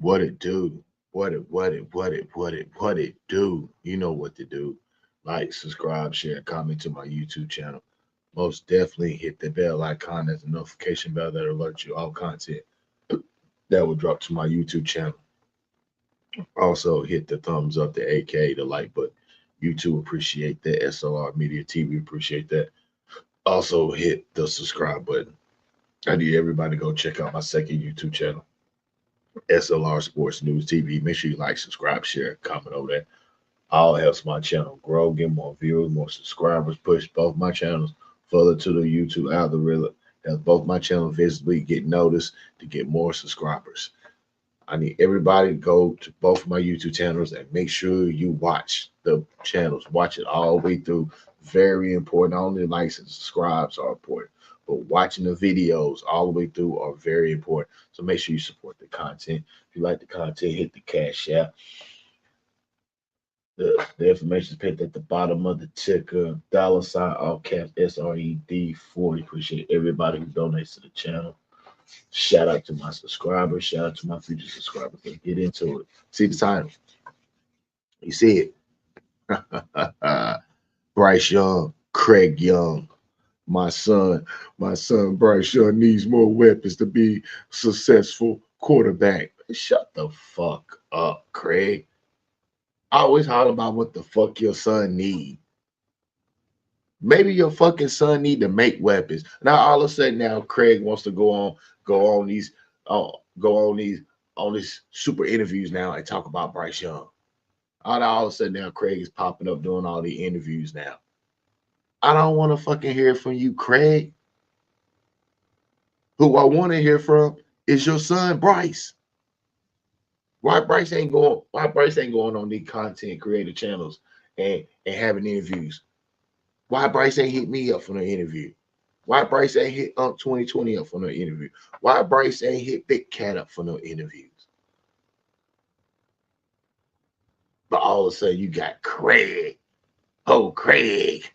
What it do? What it do? You know what to do. Like, subscribe, share, comment to my YouTube channel. Most definitely hit the bell icon as a notification bell that alerts you all content that will drop to my YouTube channel. Also hit the thumbs up, the AK, the like button. YouTube appreciate that. S.L.R Media TV appreciate that. Also hit the subscribe button. I need everybody to go check out my second YouTube channel, S.L.R Sports News TV. Make sure you like, subscribe, share, comment over there. All helps my channel grow, get more viewers, more subscribers, push both my channels further to the YouTube algorithm. Help both my channels visibly get noticed to get more subscribers. I need everybody to go to both of my YouTube channels and make sure you watch the channels. Watch it all the way through. Very important. Not only likes and subscribes are important, but watching the videos all the way through are very important. So make sure you support the content. If you like the content, hit the cash app. The information is pinned at the bottom of the ticker. Dollar sign, all caps, SRED40. Appreciate everybody who donates to the channel. Shout out to my subscribers. Shout out to my future subscribers. Let's get into it. See the title. You see it. Bryce Young, Craig Young. My son, my son Bryce Young needs more weapons to be successful quarterback. Shut the fuck up, Craig. I always holler about what the fuck your son need. Maybe your fucking son need to make weapons. Now all of a sudden now Craig wants to go on these go on these super interviews now and talk about Bryce Young. All of a sudden now Craig is popping up doing all the interviews now. I don't want to fucking hear from you, Craig. Who I want to hear from is your son Bryce. Why Bryce ain't going on these content creator channels and having interviews? Why Bryce ain't hit me up for no interview? Why Bryce ain't hit 2020 up for no interview? Why Bryce ain't hit Big Cat up for no interviews? But all of a sudden you got Craig. Oh, Craig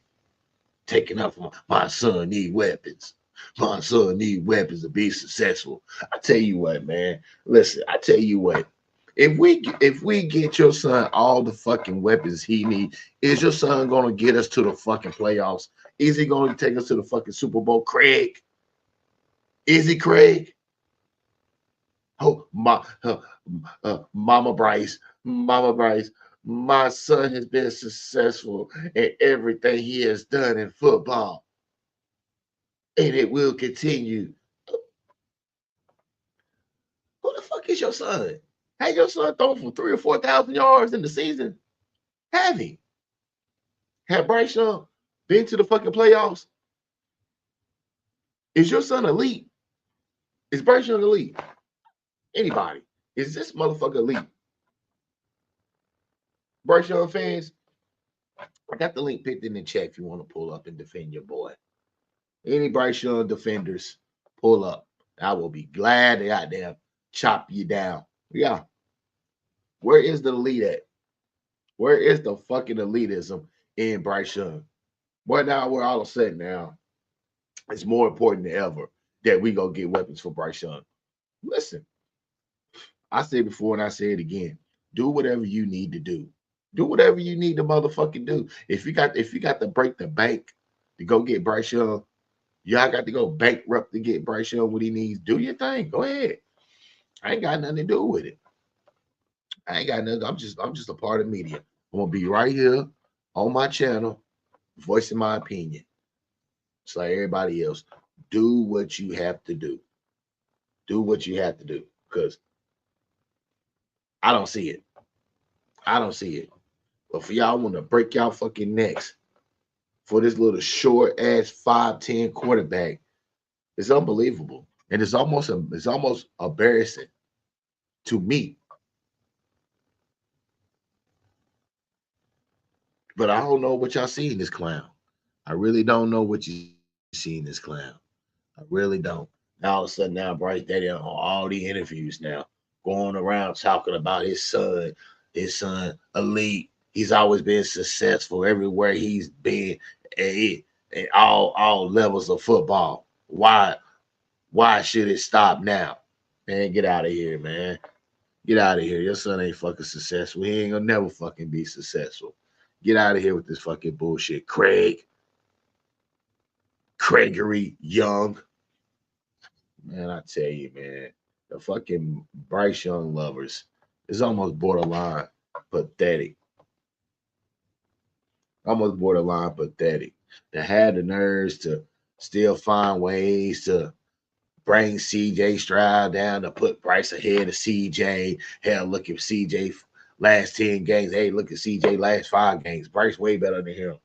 taking up for my son need weapons. My son need weapons to be successful. I tell you what, man. Listen, I tell you what. If we get your son all the fucking weapons he needs, is your son gonna get us to the fucking playoffs? Is he gonna take us to the fucking Super Bowl, Craig? Is he, Craig? Oh, Mama Bryce, my son has been successful in everything he has done in football, and it will continue. Who the fuck is your son? Had your son thrown for 3,000 or 4,000 yards in the season? Have he? Had Bryce Young been to the fucking playoffs? Is your son elite? Is Bryce Young elite? Anybody? Is this motherfucker elite? Bryce Young fans, I got the link picked in the chat if you want to pull up and defend your boy. Any Bryce Young defenders, pull up. I will be glad to goddamn chop you down. Yeah. Where is the elite at? Where is the fucking elitism in Bryce Young? Well, now we're all of a sudden now, it's more important than ever that we go get weapons for Bryce Young. Listen, I said before and I say it again. Do whatever you need to do. Do whatever you need to motherfucking do. If you got to break the bank to go get Bryce Young, y'all got to go bankrupt to get Bryce Young what he needs. Do your thing. Go ahead. I ain't got nothing to do with it. I ain't got nothing. I'm just a part of media. I'm gonna be right here on my channel, voicing my opinion. It's like everybody else. Do what you have to do. Do what you have to do. Because I don't see it. I don't see it. But for y'all want to break y'all fucking necks for this little short ass 5'10" quarterback, it's unbelievable. And it's almost embarrassing to me. But I don't know what y'all see in this clown. I really don't know what you see in this clown. I really don't. Now all of a sudden now Bryce Daddy on all the interviews now, going around talking about his son elite. He's always been successful everywhere he's been in all levels of football. Why should it stop now? Man, get out of here, man. Get out of here. Your son ain't fucking successful. He ain't gonna never fucking be successful. Get out of here with this fucking bullshit. Craigery Young. Man, I tell you, man, the fucking Bryce Young lovers is almost borderline pathetic. Almost borderline pathetic. To have the nerves to still find ways to bring CJ Stroud down to put Bryce ahead of CJ. Hell, look at CJ last 10 games. Hey, look at CJ last 5 games. Bryce way better than him.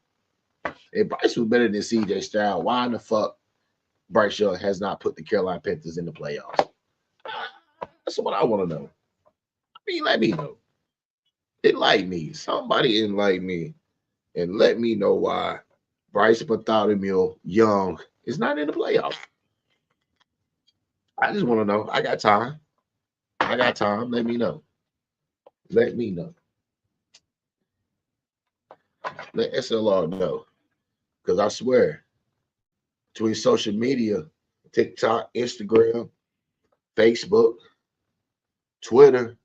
If Bryce was better than CJ Stroud, why in the fuck Bryce Young has not put the Carolina Panthers in the playoffs? That's what I want to know. I mean, let me know. Enlighten me. Somebody enlighten me and let me know why Bryce Bartholomew Young is not in the playoffs. I just want to know. I got time. I got time. Let me know. Let me know. Let S.L.R know. Because I swear, between social media, TikTok, Instagram, Facebook, Twitter,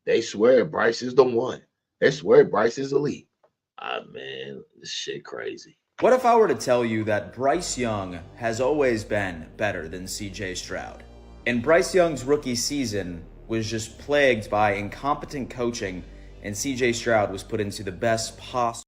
they swear Bryce is the one. They swear Bryce is elite. Ah, man, this shit crazy. What if I were to tell you that Bryce Young has always been better than CJ Stroud? And Bryce Young's rookie season was just plagued by incompetent coaching, and CJ Stroud was put into the best possible.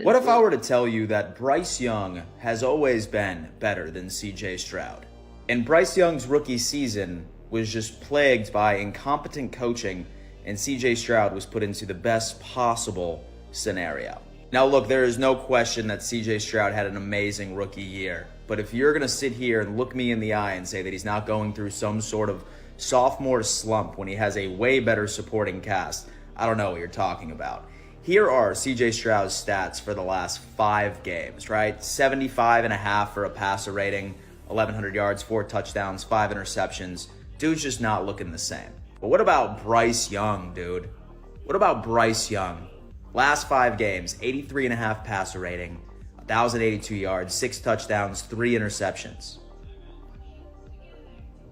What if I were to tell you that Bryce Young has always been better than CJ Stroud? And Bryce Young's rookie season was just plagued by incompetent coaching, and CJ Stroud was put into the best possible scenario. Now look, there is no question that CJ Stroud had an amazing rookie year, but if you're going to sit here and look me in the eye and say that he's not going through some sort of sophomore slump when he has a way better supporting cast, I don't know what you're talking about. Here are CJ Stroud's stats for the last 5 games, right? 75.5 for a passer rating, 1,100 yards, 4 touchdowns, 5 interceptions. Dude's just not looking the same. But what about Bryce Young, dude? What about Bryce Young? Last 5 games, 83.5 passer rating, 1,082 yards, 6 touchdowns, 3 interceptions.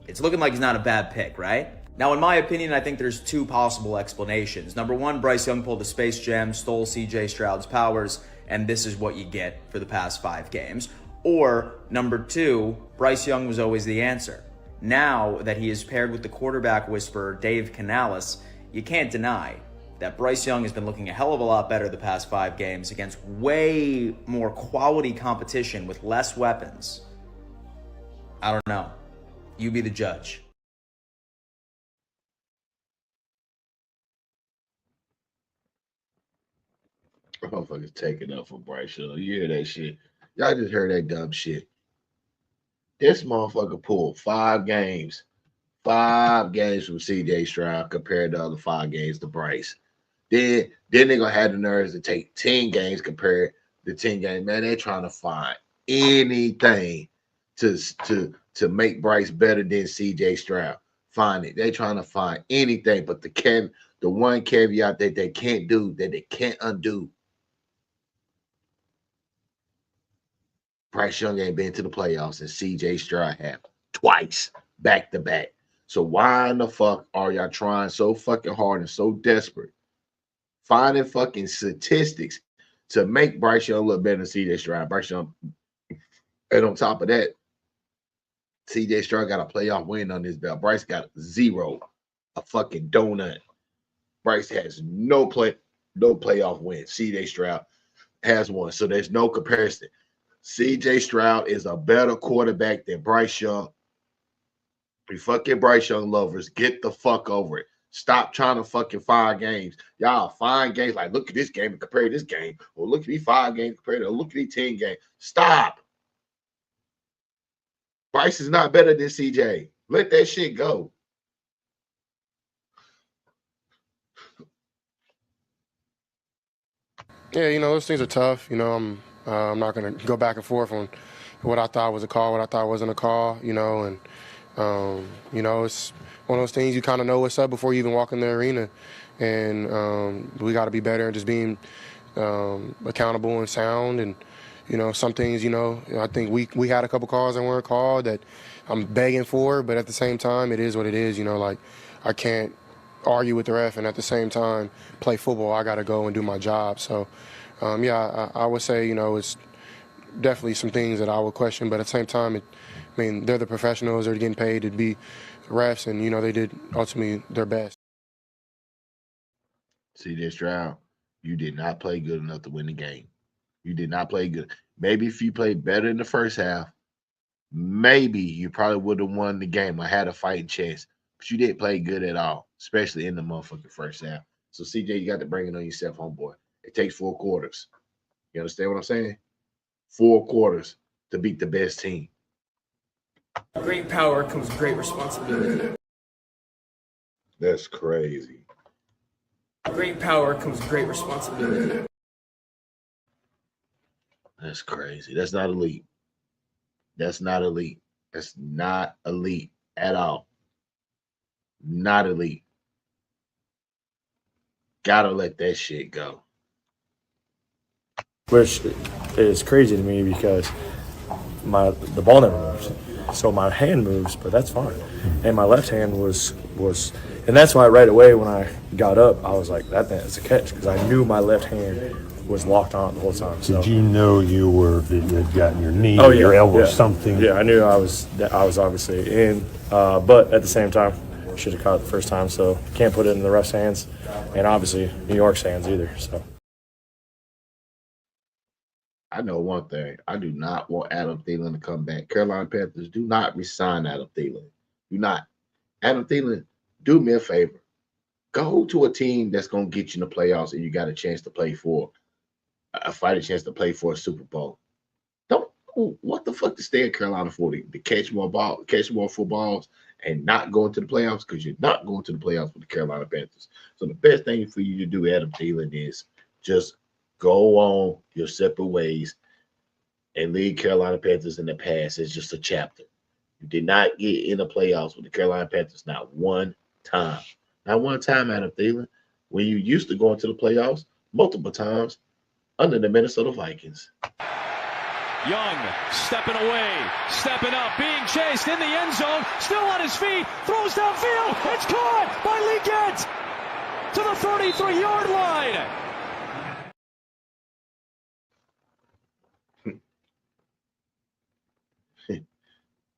It's looking like he's not a bad pick, right? Now, in my opinion, I think there's 2 possible explanations. Number 1, Bryce Young pulled a Space Jam, stole CJ Stroud's powers, and this is what you get for the past 5 games. Or, number 2, Bryce Young was always the answer. Now that he is paired with the quarterback whisperer Dave Canales, you can't deny that Bryce Young has been looking a hell of a lot better the past 5 games against way more quality competition with less weapons. I don't know. You be the judge. Motherfuckers taking up for Bryce Young. You hear that shit? Y'all just heard that dumb shit. This motherfucker pulled 5 games. 5 games from CJ Stroud compared to the other 5 games to Bryce. Then they're gonna have the nerves to take 10 games compared to 10 games. Man, they're trying to find anything to make Bryce better than CJ Stroud. Find it. They're trying to find anything, but the one caveat that they can't do, that they can't undo. Bryce Young ain't been to the playoffs, and CJ Stroud have twice back to back. So why in the fuck are y'all trying so fucking hard and so desperate, finding fucking statistics to make Bryce Young look better than CJ Stroud? Bryce Young, and on top of that, CJ Stroud got a playoff win on his belt. Bryce got 0, a fucking donut. Bryce has no playoff win. CJ Stroud has one, so there's no comparison. CJ Stroud is a better quarterback than Bryce Young. You fucking Bryce Young lovers, get the fuck over it. Stop trying to fucking find games. Y'all find games like, look at this game and compare this game. Or look at these 5 games compared to look at these 10 games. Stop. Bryce is not better than CJ. Let that shit go. Yeah, those things are tough. I'm not going to go back and forth on what I thought was a call, what I thought wasn't a call, and it's one of those things you kind of know what's up before you even walk in the arena. And we got to be better and just being accountable and sound. And, some things, I think we had a couple calls that weren't called that I'm begging for, but at the same time, it is what it is. I can't argue with the ref and at the same time play football. I got to go and do my job. So, yeah, I would say, it's definitely some things that I would question, but at the same time, they're the professionals. They're getting paid to be refs, and, they did ultimately their best. C.J. Stroud, you did not play good enough to win the game. You did not play good. Maybe if you played better in the first half, maybe you probably would have won the game or had a fighting chance. But you didn't play good at all, especially in the motherfucking first half. So, CJ, you got to bring it on yourself, homeboy. It takes 4 quarters. You understand what I'm saying? 4 quarters to beat the best team. Great power comes great responsibility. That's crazy. Great power comes great responsibility. That's crazy. That's not elite. That's not elite. That's not elite at all. Not elite. Gotta let that shit go. Which is crazy to me because the ball never moves. So my hand moves, but that's fine. And my left hand was and that's why right away when I got up, I was like, that is a catch, because I knew my left hand was locked on the whole time. So. Did you know you had gotten your knee Oh, or yeah, your elbow, yeah. something? Yeah, I knew I was obviously in, but at the same time, should have caught it the first time, so can't put it in the ref's hands, and obviously New York's hands either. So. I know one thing. I do not want Adam Thielen to come back. Carolina Panthers, do not resign Adam Thielen. Do not. Adam Thielen, do me a favor. Go to a team that's going to get you in the playoffs and you got a chance to play for a fighting chance to play for a Super Bowl. Don't what the fuck to stay in Carolina for to catch more footballs and not go into the playoffs, because you're not going to the playoffs with the Carolina Panthers. So the best thing for you to do, Adam Thielen, is just go on your separate ways and leave Carolina Panthers in the past. It's just a chapter. You did not get in the playoffs with the Carolina Panthers not one time. Not one time, Adam Thielen. When you used to go into the playoffs multiple times under the Minnesota Vikings. Young stepping away, stepping up, being chased in the end zone, still on his feet, throws downfield. It's caught by Leggett to the 33-yard line.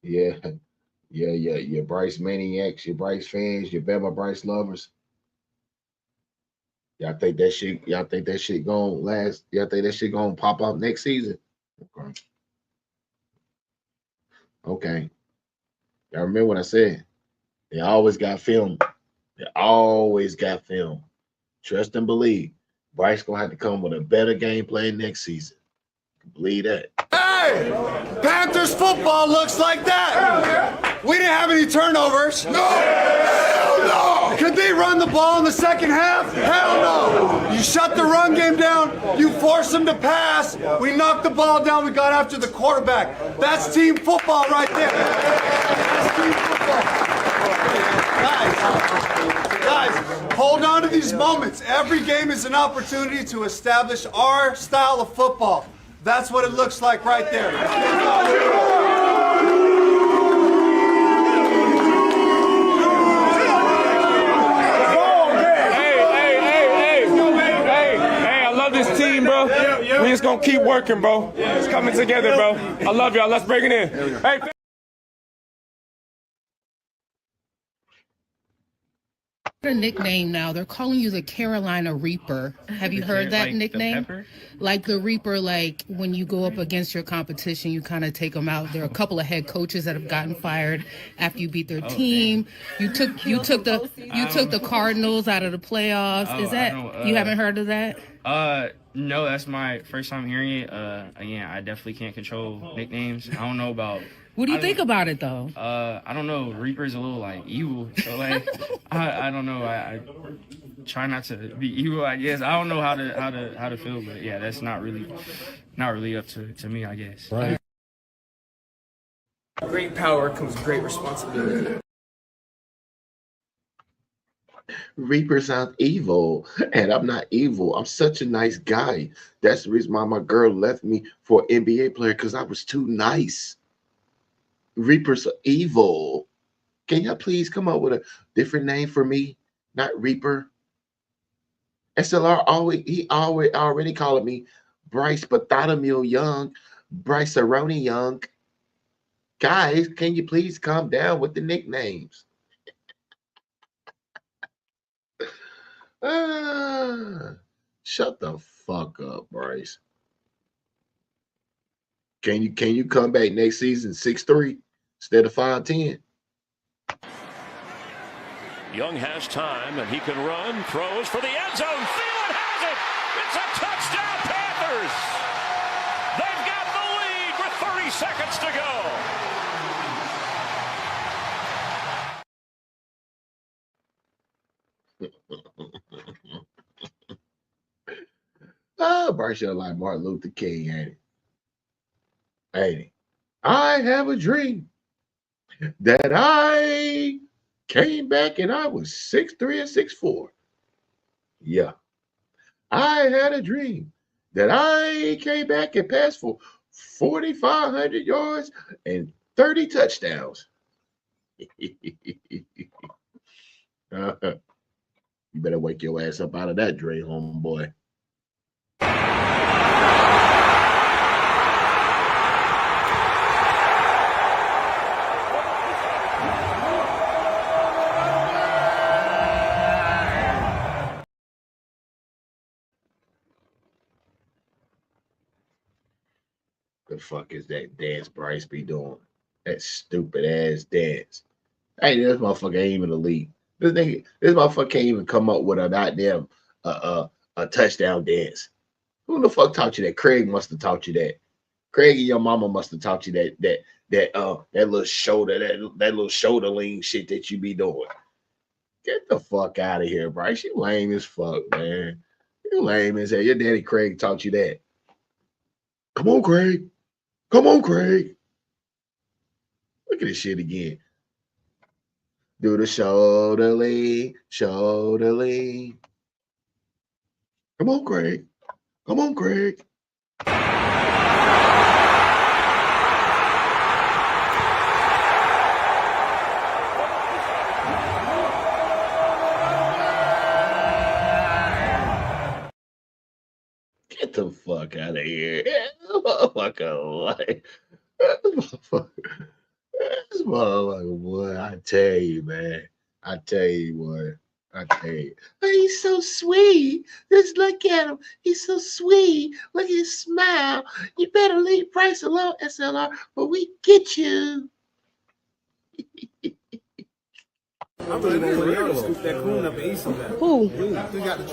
Yeah, your Bryce maniacs, your Bryce fans, your Bama Bryce lovers. Y'all think that shit gonna last? Y'all think that shit gonna pop up next season? Okay. Okay. Y'all remember what I said? They always got film. They always got film. Trust and believe. Bryce gonna have to come with a better game plan next season. Believe that. Hey! Panthers football looks like that. We didn't have any turnovers. No! Hell no! Could they run the ball in the second half? Hell no! You shut the run game down. You force them to pass. We knocked the ball down. We got after the quarterback. That's team football right there. That's team football. Guys, hold on to these moments. Every game is an opportunity to establish our style of football. That's what it looks like right there. Hey, I love this team, bro. We just gonna keep working, bro. It's coming together, bro. I love y'all. Let's bring it in. Hey. A nickname now. They're calling you the Carolina Reaper. Have you heard that nickname? Like the Reaper, like when you go up against your competition, you kind of take them out. There are a couple of head coaches that have gotten fired after you beat their team. You took the Cardinals out of the playoffs. Is that you haven't heard of that? No, that's my first time hearing it. Again, I definitely can't control nicknames. I don't know about. What do you think about it though? I don't know. Reaper's a little like evil, so like I don't know. I try not to be evil, I guess. I don't know how to feel, but yeah, that's not really up to me, I guess. Right. Great power comes great responsibility. Reaper sounds evil, and I'm not evil. I'm such a nice guy. That's the reason why my girl left me for an NBA player, because I was too nice. Reapers are evil. Can y'all please come up with a different name for me? Not Reaper. S.L.R. already calling me Bryce Bartholomew Young, Bryce Aroni Young. Guys, can you please calm down with the nicknames? Shut the fuck up, Bryce. Can you come back next season 6'3" instead of 5'10"? Young has time, and he can run, throws for the end zone. Thielen has it! It's a touchdown, Panthers! They've got the lead with 30 seconds to go. Bryce Young like Martin Luther King, ain't it? Ain't it? I have a dream that I came back and I was 6'3" and 6'4". Yeah. I had a dream that I came back and passed for 4,500 yards and 30 touchdowns. You better wake your ass up out of that dream, homeboy. The fuck is that dance Bryce be doing? That stupid ass dance. Hey, this motherfucker ain't even elite. This motherfucker can't even come up with a goddamn a touchdown dance. Who the fuck taught you that? Craig must have taught you that. Craig and your mama must have taught you that little shoulder, that little shoulder lean shit that you be doing. Get the fuck out of here, Bryce. You lame as fuck, man. You lame as hell. Your daddy Craig taught you that. Come on, Craig. Come on, Craig. Look at this shit again. Do the shoulder lean, shoulder lean. Come on, Craig. Come on, Craig. Get the fuck out of here. Motherfucker. This motherfucker, boy, I tell you, man. I tell you, boy. I tell you. Oh, he's so sweet. Just look at him. He's so sweet. Look at his smile. You better leave Bryce alone, S.L.R., but we get you. I'm really going to scoop that coon up and eat some of that. Who?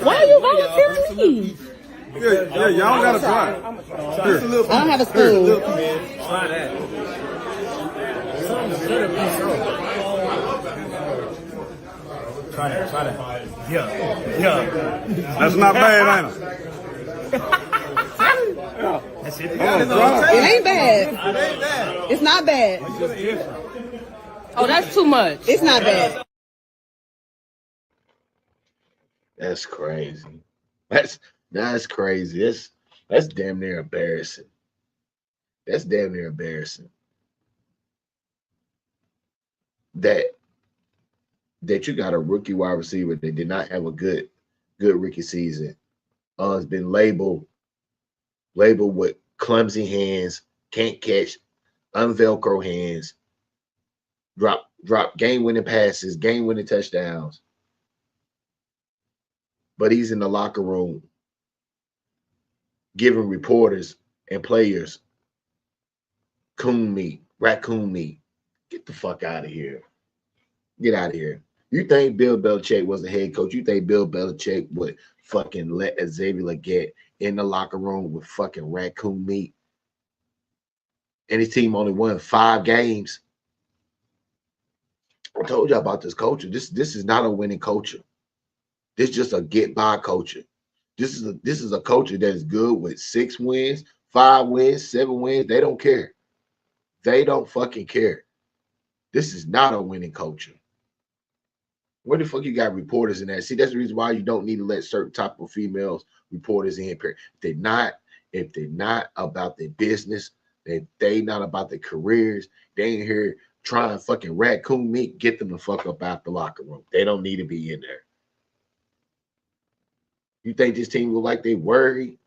Why are you volunteering me? Yeah, y'all got to try. I don't have a spoon. Try that. Try that. Yeah. That's not bad, ain't it? That's it. It ain't bad. It's not bad. Oh, that's too much. It's not bad. That's crazy. That's crazy. That's damn near embarrassing. That's damn near embarrassing. That you got a rookie wide receiver that did not have a good rookie season. Has been labeled with clumsy hands, can't catch, unvelcro hands, drop game-winning passes, game-winning touchdowns. But he's in the locker room giving reporters and players raccoon meat. Get the fuck out of here. Get out of here. You think Bill Belichick was the head coach? You think Bill Belichick would fucking let Xavier Legette in the locker room with fucking raccoon meat? And his team only won 5 games. I told you about this culture. This is not a winning culture. This is just a get by culture. This is a culture that is good with 6 wins, 5 wins, 7 wins. They don't care. They don't fucking care. This is not a winning culture. Where the fuck you got reporters in that? See, that's the reason why you don't need to let certain type of females reporters in here. If they're not about their business, if they not about their careers, they ain't here try and fucking raccoon meat, get them the fuck up out the locker room. They don't need to be in there. You think this team look like they worried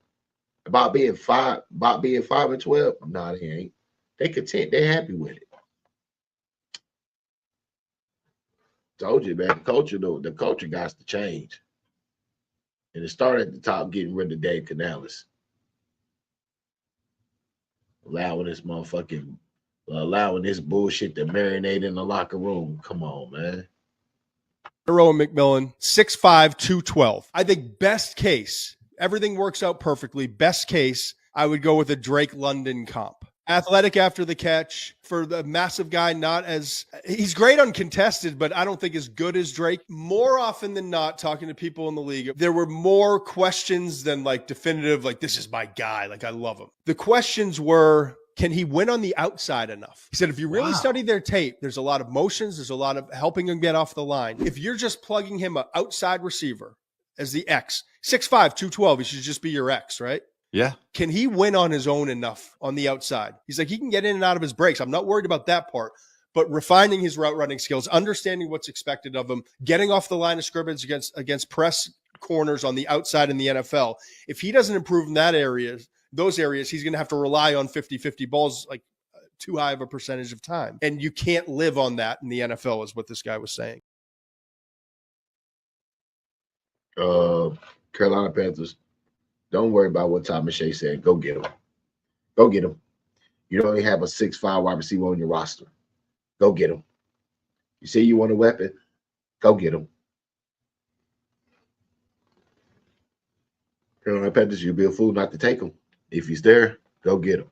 about being 5-12? Nah, they ain't. They content. They happy with it. Told you, man. The culture got to change. And it started at the top, getting rid of Dave Canales. Allowing this bullshit to marinate in the locker room. Come on, man. Rowan McMillan, 6'5", 212. I think best case, everything works out perfectly. Best case, I would go with a Drake London comp. Athletic after the catch for the massive guy, he's great uncontested, but I don't think as good as Drake. More often than not, talking to people in the league, there were more questions than like definitive, like this is my guy, like I love him. The questions were, can he win on the outside enough? He said, if you really study their tape, there's a lot of motions, there's a lot of helping him get off the line. If you're just plugging him an outside receiver as the X, 6'5", 212, he should just be your X, right? Yeah. Can he win on his own enough on the outside? He's like, he can get in and out of his breaks. I'm not worried about that part, but refining his route running skills, understanding what's expected of him, getting off the line of scrimmage against press corners on the outside in the NFL. If he doesn't improve in those areas, he's going to have to rely on 50-50 balls, like too high of a percentage of time. And you can't live on that in the NFL is what this guy was saying. Carolina Panthers, don't worry about what Tom McShay said. Go get him. Go get him. You don't even have a 6'5" wide receiver on your roster. Go get him. You say you want a weapon? Go get him. Carolina Panthers, you'll be a fool not to take him. If he's there, go get him.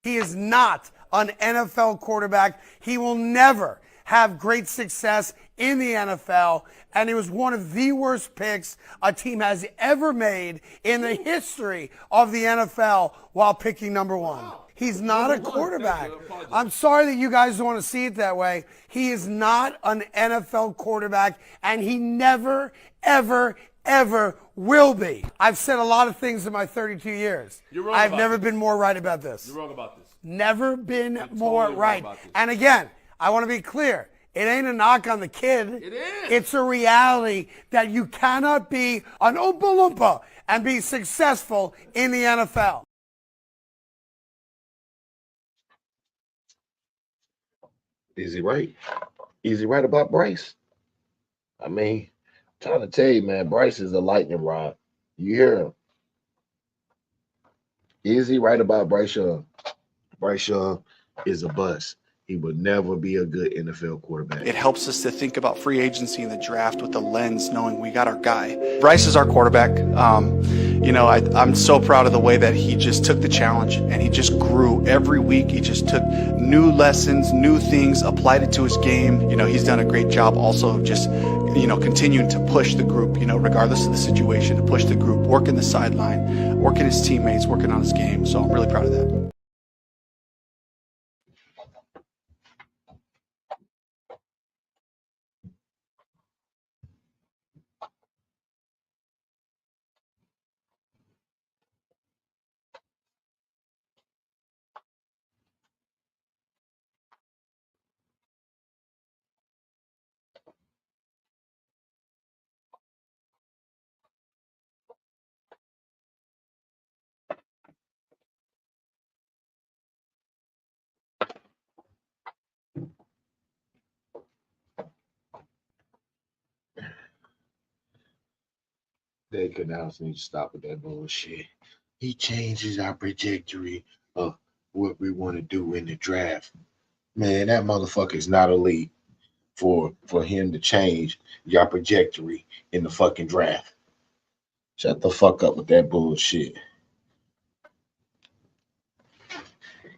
He is not an NFL quarterback. He will never have great success in the NFL, and he was one of the worst picks a team has ever made in the history of the NFL while picking number one. He's not a quarterback. I'm sorry that you guys don't want to see it that way. He is not an NFL quarterback, and he never, ever, ever will be. I've said a lot of things in my 32 years. You're wrong. I've never been more right about this. You're wrong about this. Never been more right. And again, I want to be clear. It ain't a knock on the kid. It is. It's a reality that you cannot be an Oompa Loompa and be successful in the NFL. Is he right? Is he right about Bryce? I mean, I'm trying to tell you, man, Bryce is a lightning rod. You hear him? Is he right about Bryce Young? Bryce Young is a bust. He would never be a good NFL quarterback. It helps us to think about free agency in the draft with the lens, knowing we got our guy. Bryce is our quarterback. I'm so proud of the way that he just took the challenge and he just grew every week. He just took new lessons, new things, applied it to his game. He's done a great job also of just, continuing to push the group, regardless of the situation, to push the group, working the sideline, working his teammates, working on his game. So I'm really proud of that. They could now need to stop with that bullshit. He changes our trajectory of what we want to do in the draft. Man, that motherfucker is not elite for him to change your trajectory in the fucking draft. Shut the fuck up with that bullshit.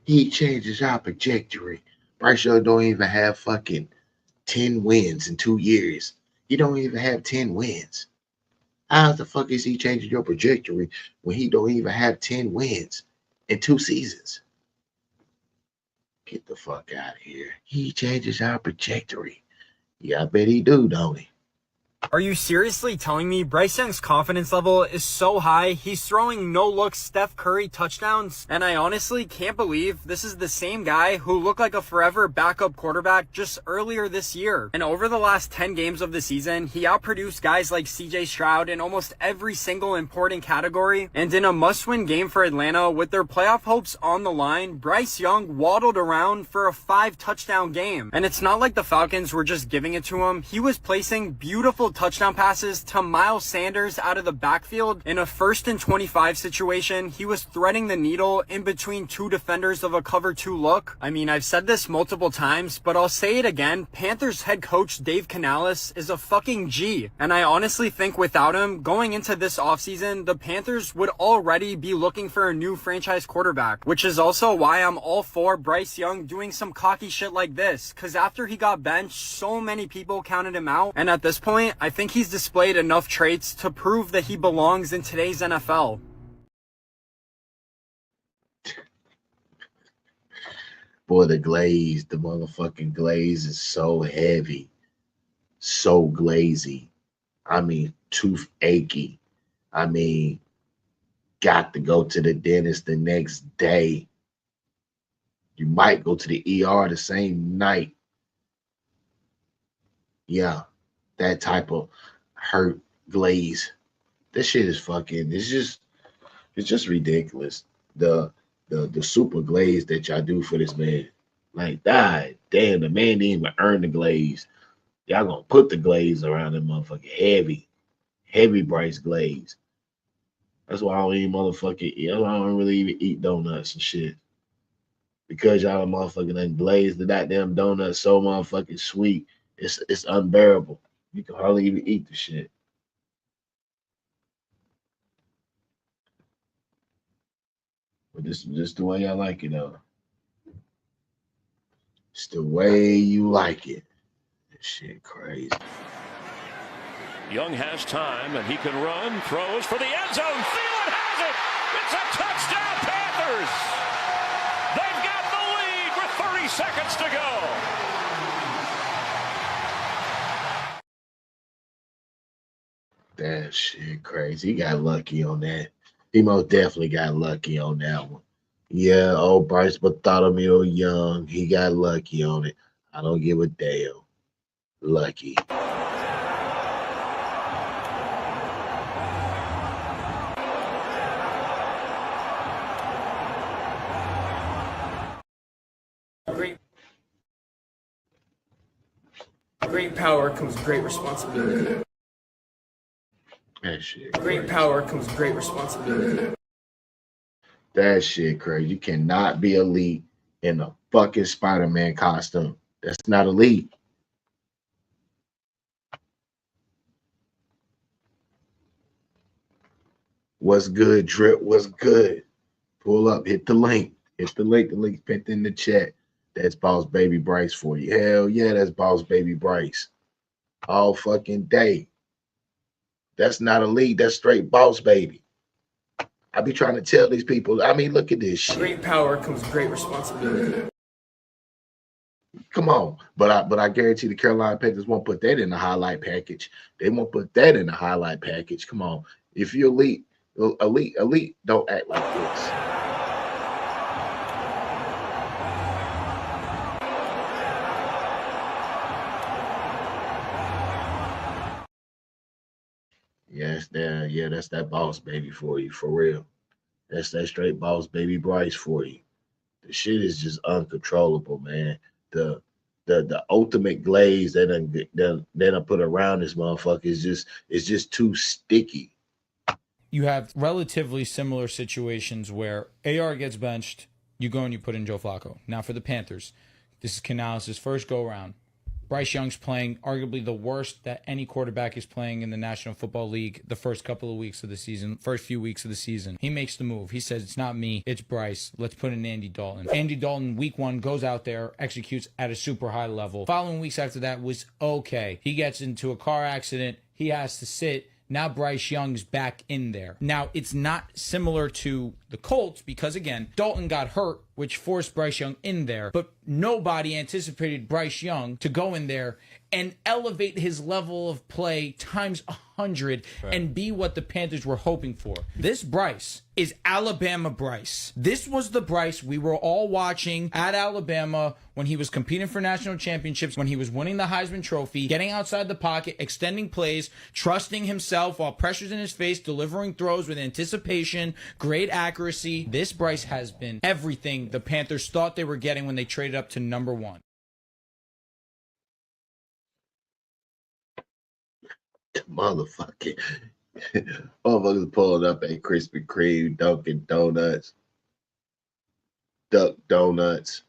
He changes our trajectory. Bryce Young don't even have fucking 10 wins in 2 years. He don't even have 10 wins. How the fuck is he changing your trajectory when he don't even have 10 wins in 2 seasons? Get the fuck out of here. He changes our trajectory. Yeah, I bet he do, don't he? Are you seriously telling me Bryce Young's confidence level is so high, he's throwing no-look Steph Curry touchdowns? And I honestly can't believe this is the same guy who looked like a forever backup quarterback just earlier this year. And over the last 10 games of the season, he outproduced guys like CJ Stroud in almost every single important category. And in a must-win game for Atlanta with their playoff hopes on the line, Bryce Young waddled around for a 5-touchdown game. And it's not like the Falcons were just giving it to him. He was placing beautiful touchdown passes to Miles Sanders out of the backfield. In a 1st and 25 situation, he was threading the needle in between 2 defenders of a cover 2 look. I mean, I've said this multiple times, but I'll say it again. Panthers head coach Dave Canales is a fucking G. And I honestly think without him, going into this offseason, the Panthers would already be looking for a new franchise quarterback, which is also why I'm all for Bryce Young doing some cocky shit like this. Cause after he got benched, so many people counted him out. And at this point, I think he's displayed enough traits to prove that he belongs in today's NFL. Boy, the motherfucking glaze is so heavy, so glazy. I mean, tooth achy. I mean, got to go to the dentist the next day. You might go to the ER the same night. Yeah, that type of hurt glaze. This shit is fucking, it's just ridiculous. The super glaze that y'all do for this man. Like, God damn, the man didn't even earn the glaze. Y'all gonna put the glaze around that motherfucking heavy Bryce glaze. That's why I don't even I don't really even eat donuts and shit. Because y'all motherfucking done glazed the goddamn donut so motherfucking sweet. It's unbearable. You can hardly even eat the shit. But this is just the way I like it, though. It's the way you like it. This shit crazy. Young has time, and he can run, throws for the end zone. Thielen has it! It's a touchdown, Panthers! They've got the lead with 30 seconds to go. That shit crazy. He got lucky on that. He most definitely got lucky on that one. Yeah, old Bryce Bartholomew Young. He got lucky on it. I don't give a damn. Lucky. Great power comes great responsibility. That shit. Great power comes great responsibility. That shit crazy. You cannot be elite in a fucking Spider-Man costume. That's not elite. What's good, Drip? What's good? Pull up, hit the link. Hit the link. The link's pinned in the chat. That's Boss Baby Bryce for you. Hell yeah, that's Boss Baby Bryce. All fucking day. That's not elite. That's straight Boss Baby. I be trying to tell these people, I mean, look at this shit. Great power comes great responsibility. Come on. But I guarantee the Carolina Panthers won't put that in the highlight package. They won't put that in the highlight package. Come on. If you're elite, don't act like this. Yes, that's that Boss Baby for you, for real. That's that straight Boss Baby Bryce for you. The shit is just uncontrollable, man. The ultimate glaze that I put around this motherfucker is just too sticky. You have relatively similar situations where AR gets benched, you go and you put in Joe Flacco. Now for the Panthers, this is Canales' first go-around. Bryce Young's playing arguably the worst that any quarterback is playing in the National Football League the first couple of weeks of the season, first few weeks of the season. He makes the move. He says, it's not me, it's Bryce. Let's put in Andy Dalton. Andy Dalton, week 1, goes out there, executes at a super high level. Following weeks after that was okay. He gets into a car accident. He has to sit. Now Bryce Young's back in there. Now, it's not similar to the Colts because, again, Dalton got hurt, which forced Bryce Young in there. But nobody anticipated Bryce Young to go in there and elevate his level of play times 100 and be what the Panthers were hoping for. This Bryce is Alabama Bryce. This was the Bryce we were all watching at Alabama when he was competing for national championships, when he was winning the Heisman Trophy, getting outside the pocket, extending plays, trusting himself while pressure's in his face, delivering throws with anticipation, great accuracy. This Bryce has been everything the Panthers thought they were getting when they traded up to number 1. Motherfucking motherfuckers pulled up at Krispy Kreme, Dunkin' Donuts, Duck Donuts.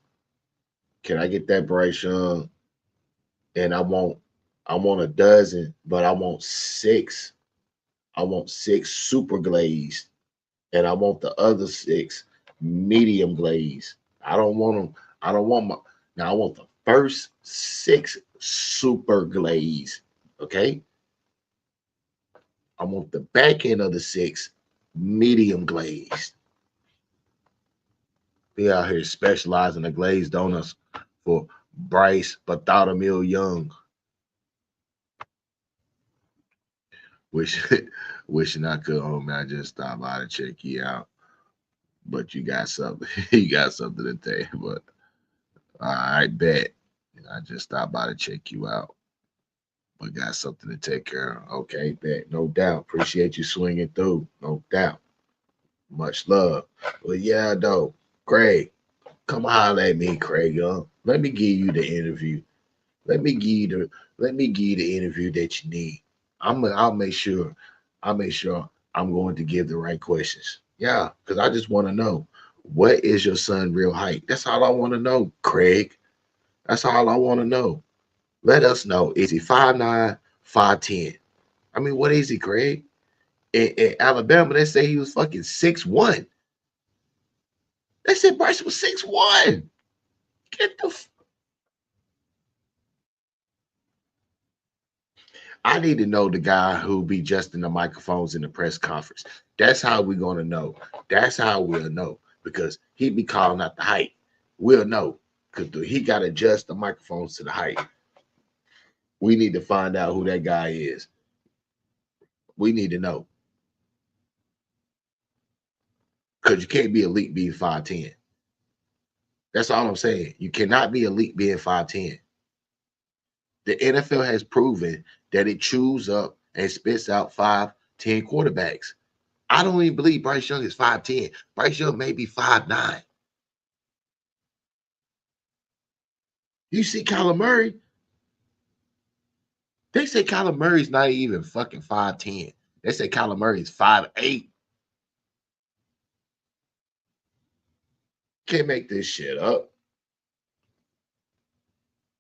Can I get that Bryce Young? And I want a dozen, but I want 6. I want 6 super glazed, and I want the other 6 medium glazed. I don't want them. I want the first 6 super glazed. Okay. I want the back end of the 6 medium glazed. Be out here specializing the glazed donuts for Bryce Bartholomew Young. Wishing I could, homie. I just stopped by to check you out. But you got something. You got something to tell you. But I bet. I just stopped by to check you out. But got something to take care of. Okay, bet. No doubt. Appreciate you swinging through. No doubt. Much love. Well, yeah, though. Craig, come holler at me, Craig Young. Let me give you the interview. Let me give you the interview that you need. I'll make sure I'm going to give the right questions. Yeah, because I just want to know, what is your son real height? That's all I want to know, Craig. That's all I want to know. Let us know. Is he 5'9", 5'10"? I mean, what is he, Craig? In Alabama, they say he was fucking 6'1". They said Bryce was 6'1". Get the I need to know the guy who be adjusting the microphones in the press conference. That's how we're going to know. That's how we'll know, because he be calling out the height. We'll know because he got to adjust the microphones to the height. We need to find out who that guy is. We need to know. Because you can't be elite being 5'10". That's all I'm saying. You cannot be elite being 5'10". The NFL has proven that it chews up and spits out 5'10" quarterbacks. I don't even believe Bryce Young is 5'10". Bryce Young may be 5'9". You see Kyler Murray? They say Kyler Murray's not even fucking 5'10". They say Kyler Murray's 5'8". Can't make this shit up.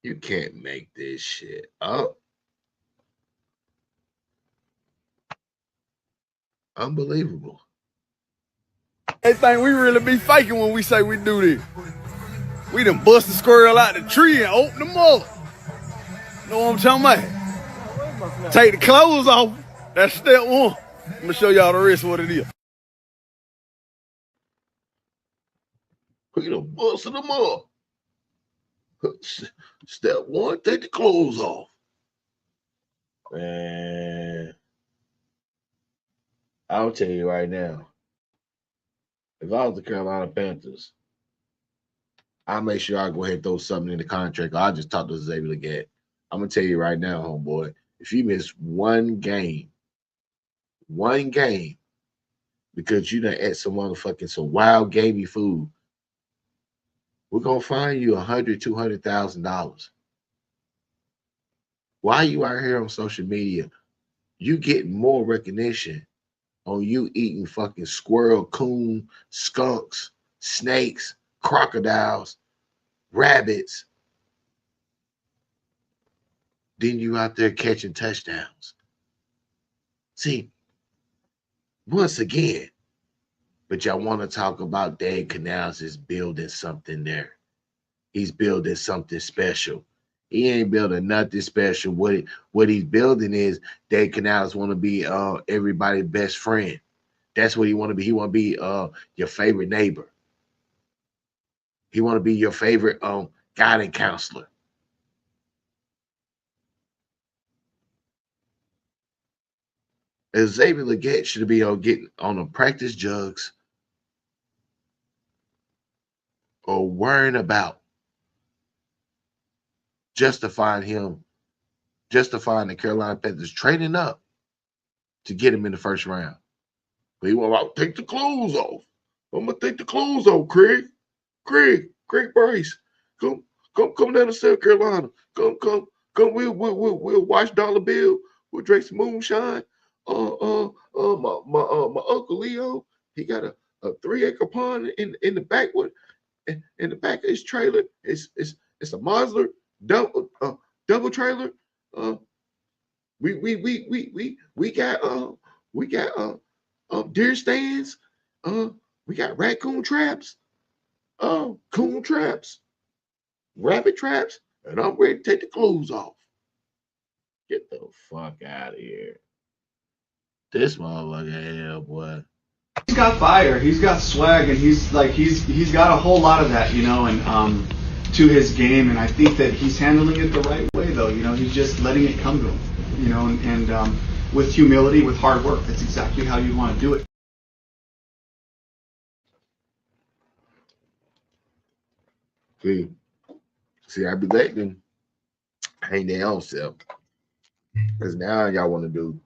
You can't make this shit up. Unbelievable. They think we really be faking when we say we do this. We done bust the squirrel out the tree and open them up. Know what I'm talking about? Take the clothes off. That's step 1. I'm gonna show y'all the rest of what it is. We done busted them up. Step 1, take the clothes off. Man, I'll tell you right now, if I was the Carolina Panthers, I'll make sure I go ahead and throw something in the contract. I'll just talk to Xavier Leggett. I'm going to tell you right now, homeboy, if you miss one game, because you done ate some wild gamey food, we're going to fine you $100,000, $200,000. Why are you out here on social media? You getting more recognition on you eating fucking squirrel, coon, skunks, snakes, crocodiles, rabbits, than you out there catching touchdowns. See, once again, but y'all want to talk about Dave Canals is building something there. He's building something special. He ain't building nothing special. What he's building is Dave Canals want to be everybody's best friend. That's what he want to be. He want to be your favorite neighbor. He want to be your favorite guidance counselor. Xavier Legette should be getting on the practice jugs or worrying about justifying the Carolina Panthers trading up to get him in the first round. But he want to take the clothes off. I'm gonna take the clothes off, Craig Bryce. Come down to South Carolina. Come. We'll watch Dollar Bill. We'll drink some moonshine. My Uncle Leo, he got a 3-acre pond in the backwood. In the back of his trailer, it's a Mazda double trailer. We got deer stands. We got raccoon traps, coon traps, rabbit traps, and I'm ready to take the clothes off. Get the fuck out of here. This motherfucker hell, boy. He's got fire, he's got swag, and he's got a whole lot of that, and to his game, and I think that he's handling it the right way, though. He's just letting it come to him, and with humility, with hard work. That's exactly how you want to do it. See, I be letting them hang their own self, because now y'all want to do.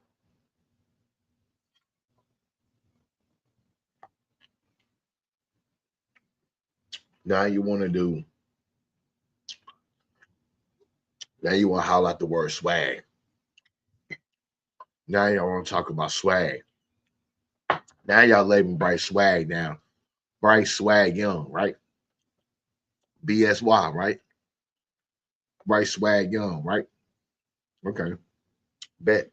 Now you want to holler out the word swag. Now y'all want to talk about swag. Now y'all labeling Bryce swag now. Bryce swag young, right? BSY, right? Bryce swag young, right? Okay. Bet.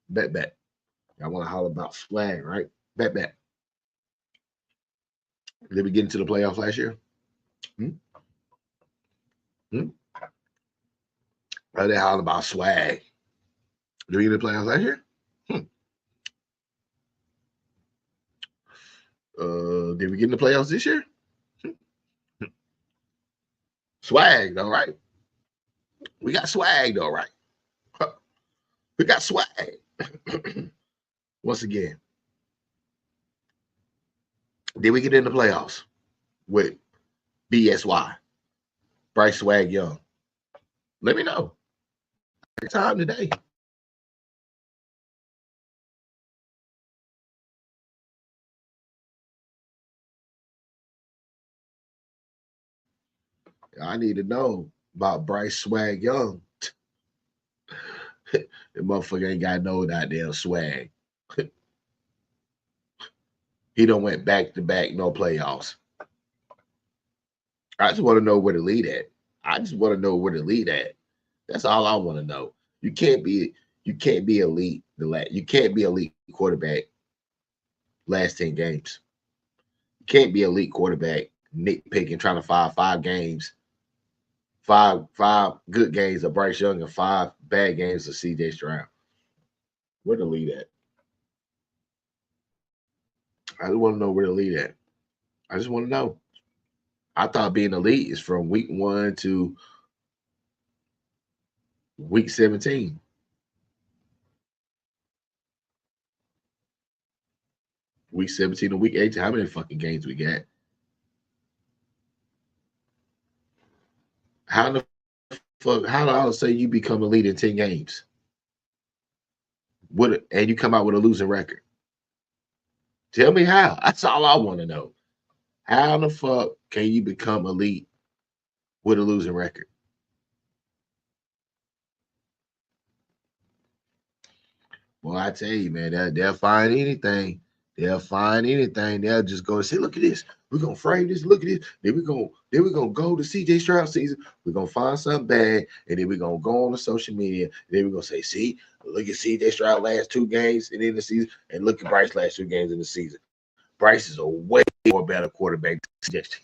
Y'all want to holler about swag, right? Bet. Did we get into the playoffs last year? Oh, they holler about swag. Did we get into the playoffs last year? Did we get in the playoffs this year? Swag, though, right? We got swag, though, right? We got swag. Once again, did we get in the playoffs with BSY, Bryce Swag Young? Let me know. Time today. I need to know about Bryce Swag Young. The motherfucker ain't got no goddamn swag. He done went back to back, no playoffs. I just want to know where to lead at. That's all I want to know. You can't be elite. You can't be elite quarterback last 10 games. You can't be elite quarterback nitpicking, trying to find 5 games. Five good games of Bryce Young and 5 bad games of CJ Stroud. Where to lead at? I just want to know where to lead at. I just want to know. I thought being elite is from week 1 to week 17. Week 17 to week 18. How many fucking games we got? How do I say you become elite in 10 games? And you come out with a losing record? Tell me how. That's all I want to know. How the fuck can you become elite with a losing record? Well, I tell you, man, they'll find anything. They'll just go and say, look at this. We're gonna frame this. Look at this. Then we're gonna go to CJ Stroud season. We're gonna find something bad, and then we're gonna go on the social media. And then we're gonna say, see, look at CJ Stroud last 2 games and in the season, and look at Bryce last 2 games in the season. Bryce is a way more better quarterback than CJ.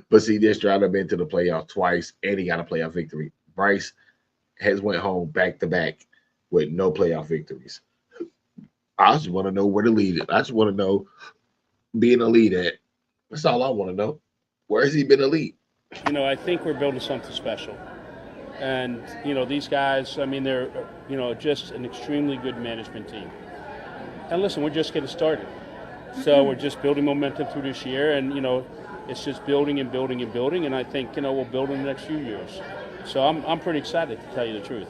But CJ Stroud have been to the playoffs twice, and he got a playoff victory. Bryce has went home back to back with no playoff victories. I just want to know where to lead it. I just want to know being a lead at. That's all I want to know. Where has he been elite? I think we're building something special. And, these guys, they're, just an extremely good management team. And listen, we're just getting started. So we're just building momentum through this year. And, it's just building and building and building. And I think, we'll build in the next few years. So I'm pretty excited, to tell you the truth.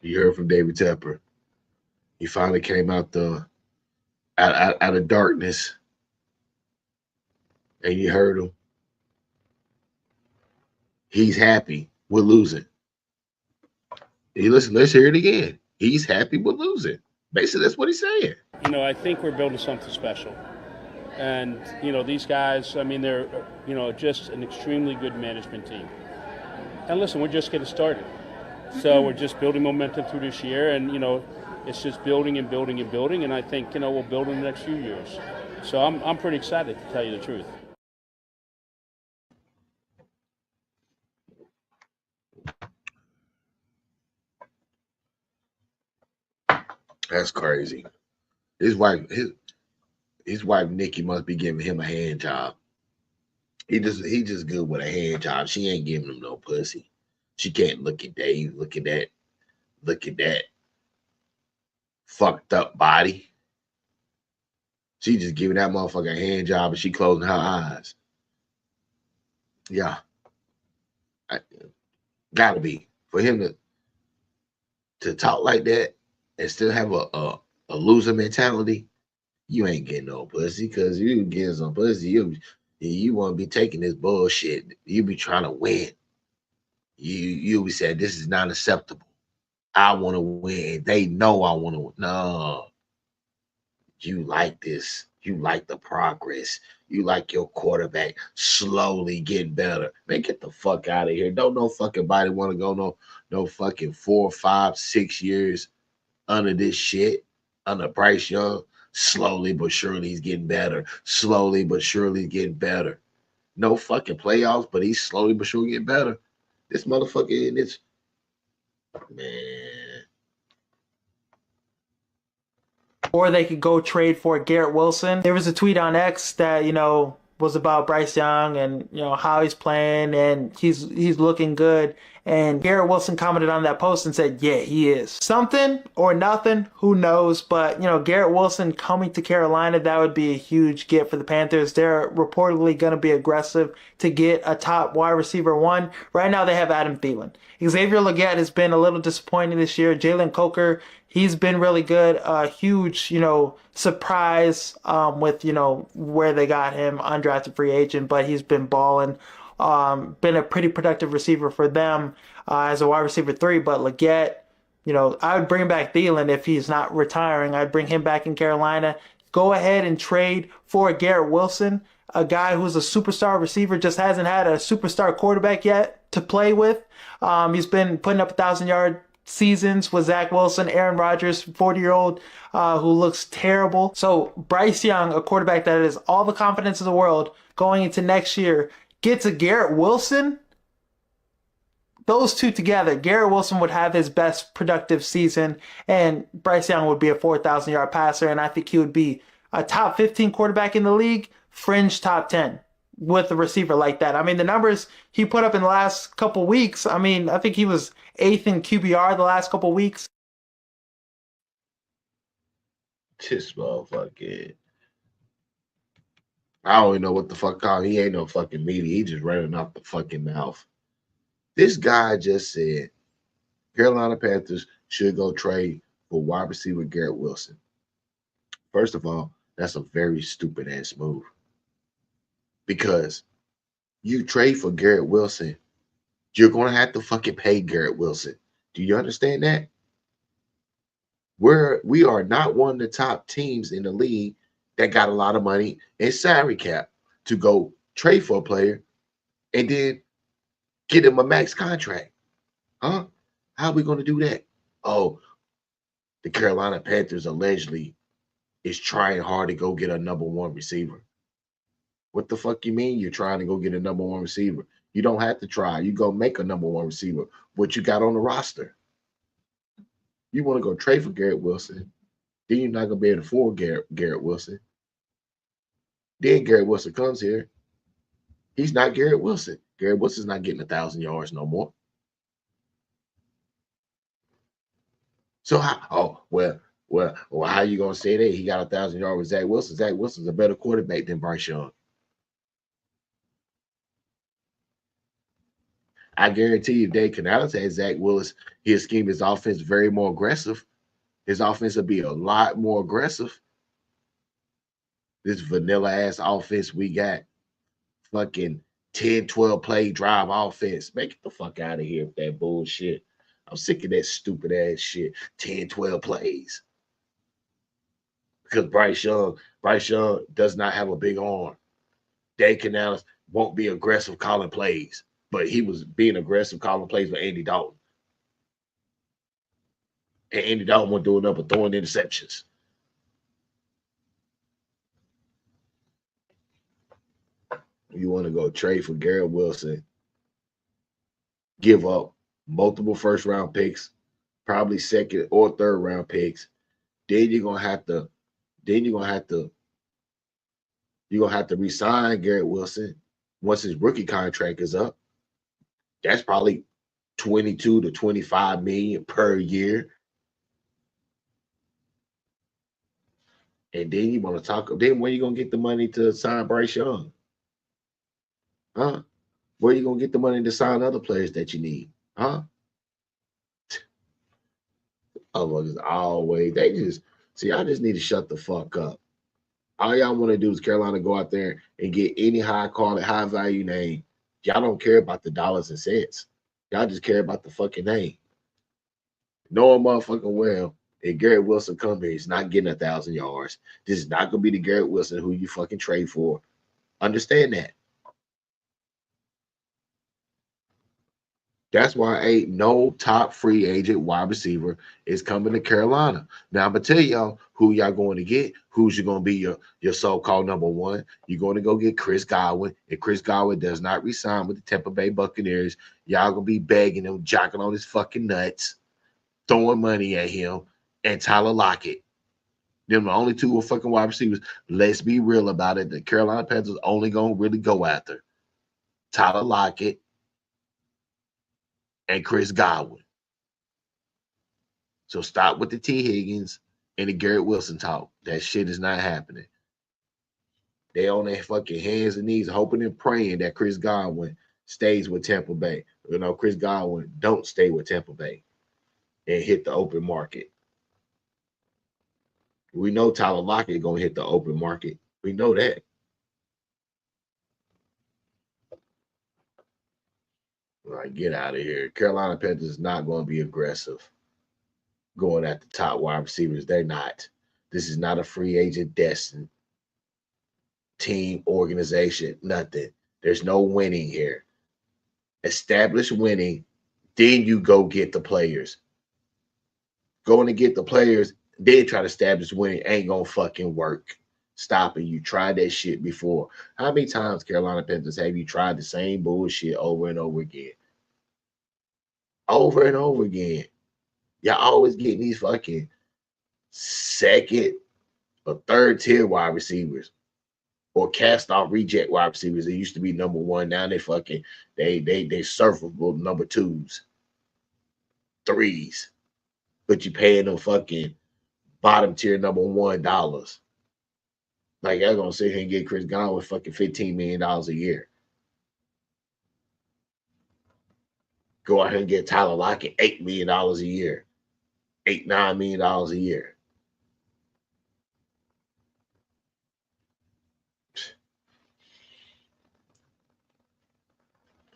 You heard from David Tepper. He finally came out out of darkness, and you heard him. He's happy with losing. Let's hear it again. He's happy with losing. Basically, that's what he's saying. I think we're building something special. And, these guys, they're, just an extremely good management team. And listen, we're just getting started. So we're just building momentum through this year. And, it's just building and building and building. And I think, we'll build in the next few years. So I'm pretty excited, to tell you the truth. That's crazy. His wife Nikki must be giving him a hand job. He just good with a hand job. She ain't giving him no pussy. She can't look at Dave. Look at that fucked up body. She just giving that motherfucker a hand job and she closing her eyes. Yeah. Gotta be. For him to talk like that and still have a loser mentality, you ain't getting no pussy, because you getting some pussy, you want to be taking this bullshit. You be trying to win. You be saying this is not acceptable. I want to win. They know I want to win. No. You like this. You like the progress. You like your quarterback slowly getting better. Man, get the fuck out of here. Don't no fucking body want to go no fucking 4, 5, 6 years under this shit, under Bryce Young. Slowly but surely he's getting better. Slowly but surely he's getting better. No fucking playoffs, but he's slowly but surely getting better. This motherfucker in this, man. Or they could go trade for Garrett Wilson. There was a tweet on X that, was about Bryce Young and, how he's playing and he's looking good. And Garrett Wilson commented on that post and said, yeah, he is. Something or nothing, who knows? But, Garrett Wilson coming to Carolina, that would be a huge get for the Panthers. They're reportedly going to be aggressive to get a top wide receiver 1. Right now they have Adam Thielen. Xavier Legette has been a little disappointing this year. Jalen Coker, he's been really good. A huge, surprise with, where they got him, undrafted free agent, but he's been balling. Been a pretty productive receiver for them as a wide receiver 3. But Legette, I would bring back Thielen if he's not retiring. I'd bring him back in Carolina. Go ahead and trade for Garrett Wilson, a guy who's a superstar receiver, just hasn't had a superstar quarterback yet to play with. He's been putting up 1,000-yard seasons with Zach Wilson, Aaron Rodgers, 40-year-old who looks terrible. So Bryce Young, a quarterback that has all the confidence in the world going into next year, gets a Garrett Wilson. Those two together, Garrett Wilson would have his best productive season, and Bryce Young would be a 4,000-yard passer, and I think he would be a top 15 quarterback in the league, fringe top 10 with a receiver like that. The numbers he put up in the last couple weeks, I think he was 8th in QBR the last couple weeks. This motherfucker. I don't even know what the fuck called. He ain't no fucking media. He just running off the fucking mouth. This guy just said Carolina Panthers should go trade for wide receiver Garrett Wilson. First of all, that's a very stupid ass move. Because you trade for Garrett Wilson, you're going to have to fucking pay Garrett Wilson. Do you understand that? We are not one of the top teams in the league that got a lot of money and salary cap to go trade for a player and then get him a max contract. Huh? How are we going to do that? Oh, the Carolina Panthers allegedly is trying hard to go get a number 1 receiver. What the fuck you mean you're trying to go get a number one receiver? You don't have to try. You go make a number one receiver. What you got on the roster? You want to go trade for Garrett Wilson, then you're not going to be able to afford Garrett Wilson. Then Garrett Wilson comes here. He's not Garrett Wilson. Garrett Wilson's not getting 1,000 yards no more. So how? How you gonna say that he got 1,000 yards with Zach Wilson? Zach Wilson's a better quarterback than Bryce Young. I guarantee you, Dave Canales had Zach Willis. His scheme, his offense, very more aggressive. His offense will be a lot more aggressive. This vanilla ass offense we got, fucking 10, 12 play drive offense. Make it the fuck out of here with that bullshit. I'm sick of that stupid ass shit. 10, 12 plays. Because Bryce Young does not have a big arm. Dave Canales won't be aggressive calling plays, but he was being aggressive calling plays with Andy Dalton. And Andy Dalton wasn't doing nothing but throwing interceptions. You want to go trade for Garrett Wilson, give up multiple first-round picks, probably second or third-round picks. Then you're gonna have to re-sign Garrett Wilson once his rookie contract is up. That's probably 22 to 25 million per year. And then you want to talk. Then where you gonna get the money to sign Bryce Young? Huh? Where you gonna get the money to sign other players that you need? Huh? Always, they just see. I just need to shut the fuck up. All y'all want to do is Carolina go out there and get any high value name. Y'all don't care about the dollars and cents. Y'all just care about the fucking name. Knowing motherfucking well, if Garrett Wilson come here, he's not getting 1,000 yards. This is not gonna be the Garrett Wilson who you fucking trade for. Understand that. That's why ain't no top free agent wide receiver is coming to Carolina. Now I'm gonna tell y'all who y'all going to get. Who's you gonna be your so-called number one? You're going to go get Chris Godwin. If Chris Godwin does not resign with the Tampa Bay Buccaneers, y'all gonna be begging him, jocking on his fucking nuts, throwing money at him, and Tyler Lockett. Them the only two fucking wide receivers. Let's be real about it. The Carolina Panthers only gonna really go after Tyler Lockett and Chris Godwin. So stop with the T. Higgins and the Garrett Wilson talk. That shit is not happening. They on their fucking hands and knees hoping and praying that Chris Godwin stays with Tampa Bay. You know, Chris Godwin don't stay with Tampa Bay and hit the open market. We know Tyler Lockett gonna hit the open market. We know that. Like, get out of here. Carolina Panthers is not going to be aggressive going at the top wide receivers. They're not. This is not a free agent destined team, organization, nothing. There's no winning here. Establish winning, then you go get the players. Going to get the players, then try to establish winning ain't going to fucking work. Stop it. You tried that shit before. How many times, Carolina Panthers, have you tried the same bullshit over and over again? Over and over again. Y'all always getting these fucking second or third tier wide receivers or cast off reject wide receivers. They used to be number one. Now they fucking they surfable number twos, threes. But you paying them fucking bottom tier number $1. Like, y'all gonna sit here and get Chris Godwin fucking $15 million a year. Go out here and get Tyler Lockett $8 million a year. $9 million a year.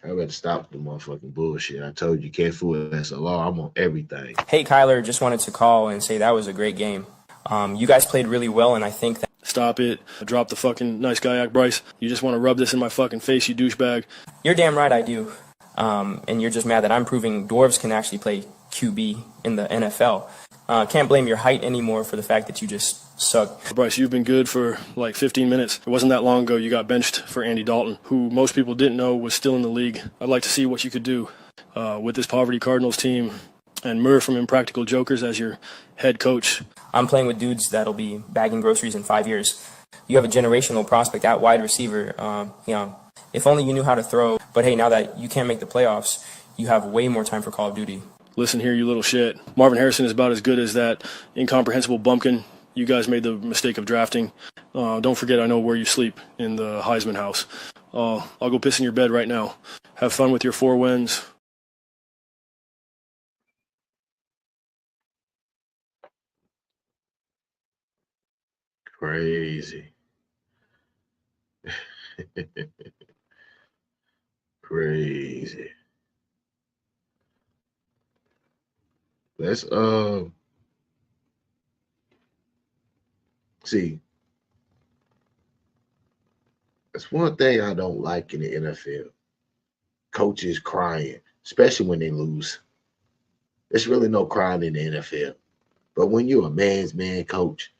I better stop the motherfucking bullshit. I told you can't fool with S.L.R. I'm on everything. Hey, Kyler, just wanted to call and say that was a great game. You guys played really well, and I think that... Stop it. Drop the fucking nice guy act, Bryce. You just want to rub this in my fucking face, you douchebag. You're damn right I do. And you're just mad that I'm proving dwarves can actually play QB in the NFL. Can't blame your height anymore for the fact that you just suck. Bryce, you've been good for like 15 minutes. It wasn't that long ago you got benched for Andy Dalton, who most people didn't know was still in the league. I'd like to see what you could do with this Poverty Cardinals team and Murr from Impractical Jokers as your head coach. I'm playing with dudes that'll be bagging groceries in 5 years. You have a generational prospect at wide receiver. If only you knew how to throw. But hey, now that you can't make the playoffs, you have way more time for Call of Duty. Listen here, you little shit. Marvin Harrison is about as good as that incomprehensible bumpkin you guys made the mistake of drafting. Don't forget I know where you sleep, in the Heisman house. I'll go piss in your bed right now. Have fun with your 4 wins. Crazy. Crazy. Let's see. That's one thing I don't like in the NFL. Coaches crying, especially when they lose. There's really no crying in the NFL. But when you're a man's man coach,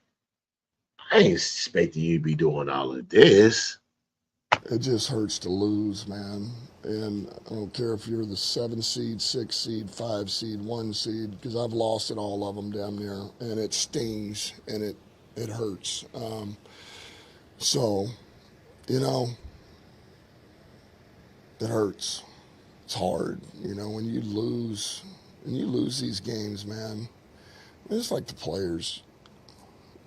I ain't expecting you to be doing all of this. It just hurts to lose, man. And I don't care if you're the 7 seed, 6 seed, 5 seed, 1 seed, because I've lost at all of them damn near, and it stings and it hurts. So, you know, it hurts. It's hard, you know, when you lose these games, man. It's like the players,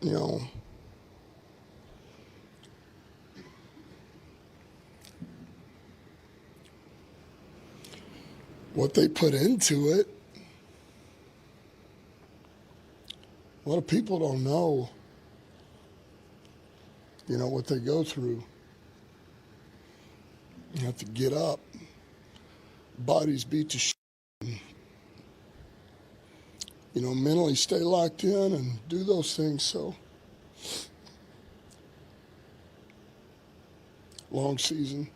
you know. What they put into it, a lot of people don't know, you know, what they go through. You have to get up. Bodies beat to shit. You know, mentally stay locked in and do those things. So, long season.